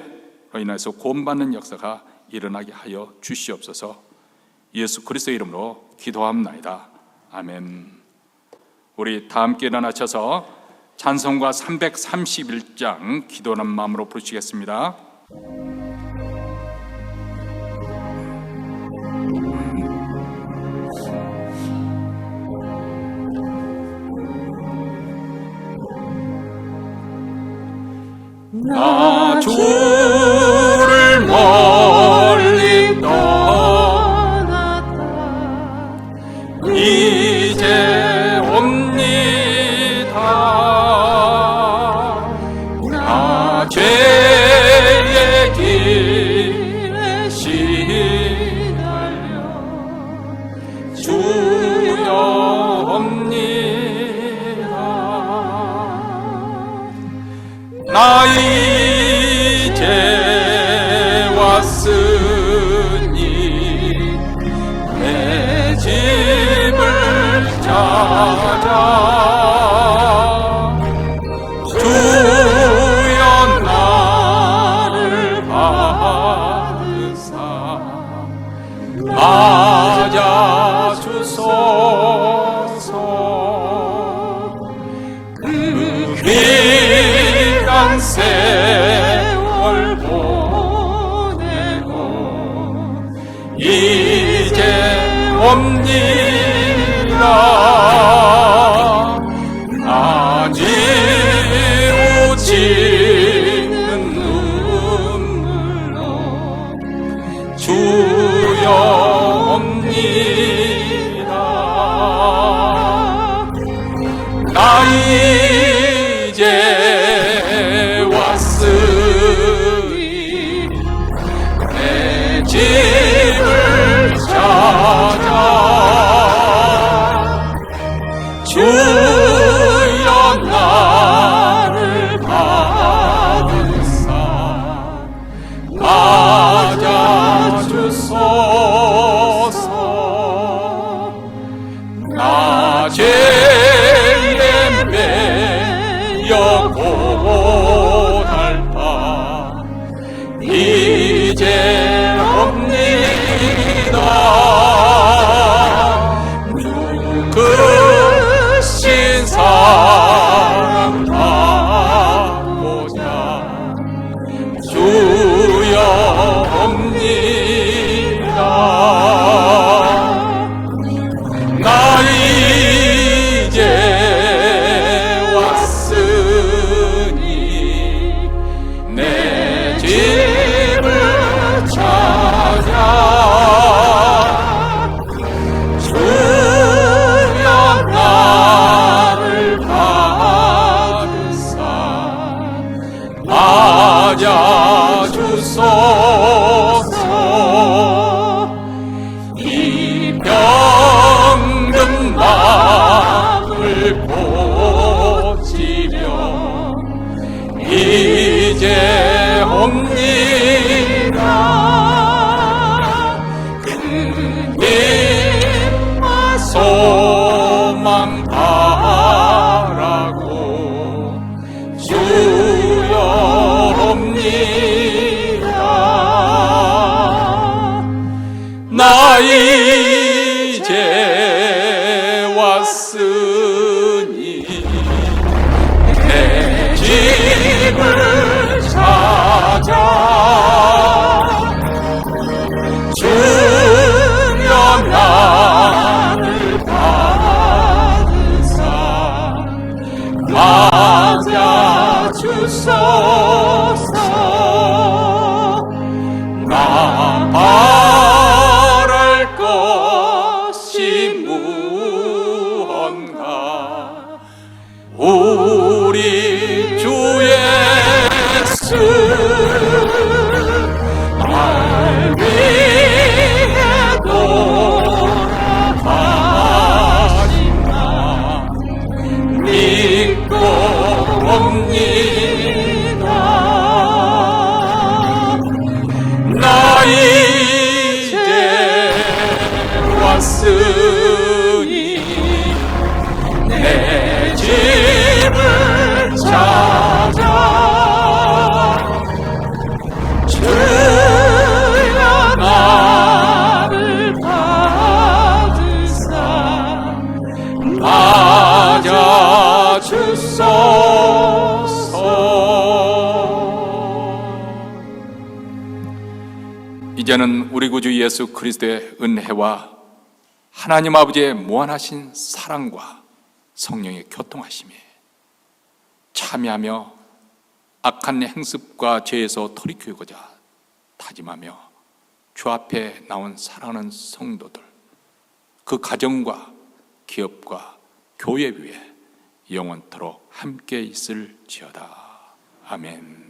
인해서 구원받는 역사가 일어나게 하여 주시옵소서. 예수 그리스도의 이름으로 기도합나이다. 아멘. 우리 다 함께 일어나셔서 찬송가 331장 기도하는 마음으로 부르시겠습니다. 나 주를 멀리 떠났다 이제 옵니다. 나 죄의 길에 시달려 주여 옵니다. 나 이제 왔으니 내 집을 찾아 주여 나를 받으사 맞아주소서. 그 귀한 세월 보내고 이제 옵니다. 나 지우치는 눈물로 주여 옵니다. 나 이제 왔으니 내 집을 찾아 주여 나를 받으사 맞아주소서. 나 죄에 매여 고달파 이제 옵니다. 누구신 사랑 받고자 주여 옵니다. 나 이제 왔으니 내 집을 찾아 주여 나를 받으사 맞아주소서. 이 병든 마음을 고치려 이제 옵니다. 믿음과 소망 바라고 주여 옵니다. 나 이제 왔으니 내 집을 찾아 주여 나를 받으사 맞아주소서. 나 바랄 것이 무언가 우리 주 예수 날 위해 돌아가신 나 주님을 찾아 주여 나를 받으사 맞아 주소서. 이제는 우리 구주 예수 그리스도의 은혜와 하나님 아버지의 무한하신 사랑과 성령의 교통하심에 참여하며 악한 행습과 죄에서 돌이키고자 다짐하며 주 앞에 나온 사랑하는 성도들, 그 가정과 기업과 교회 위에 영원토록 함께 있을지어다. 아멘.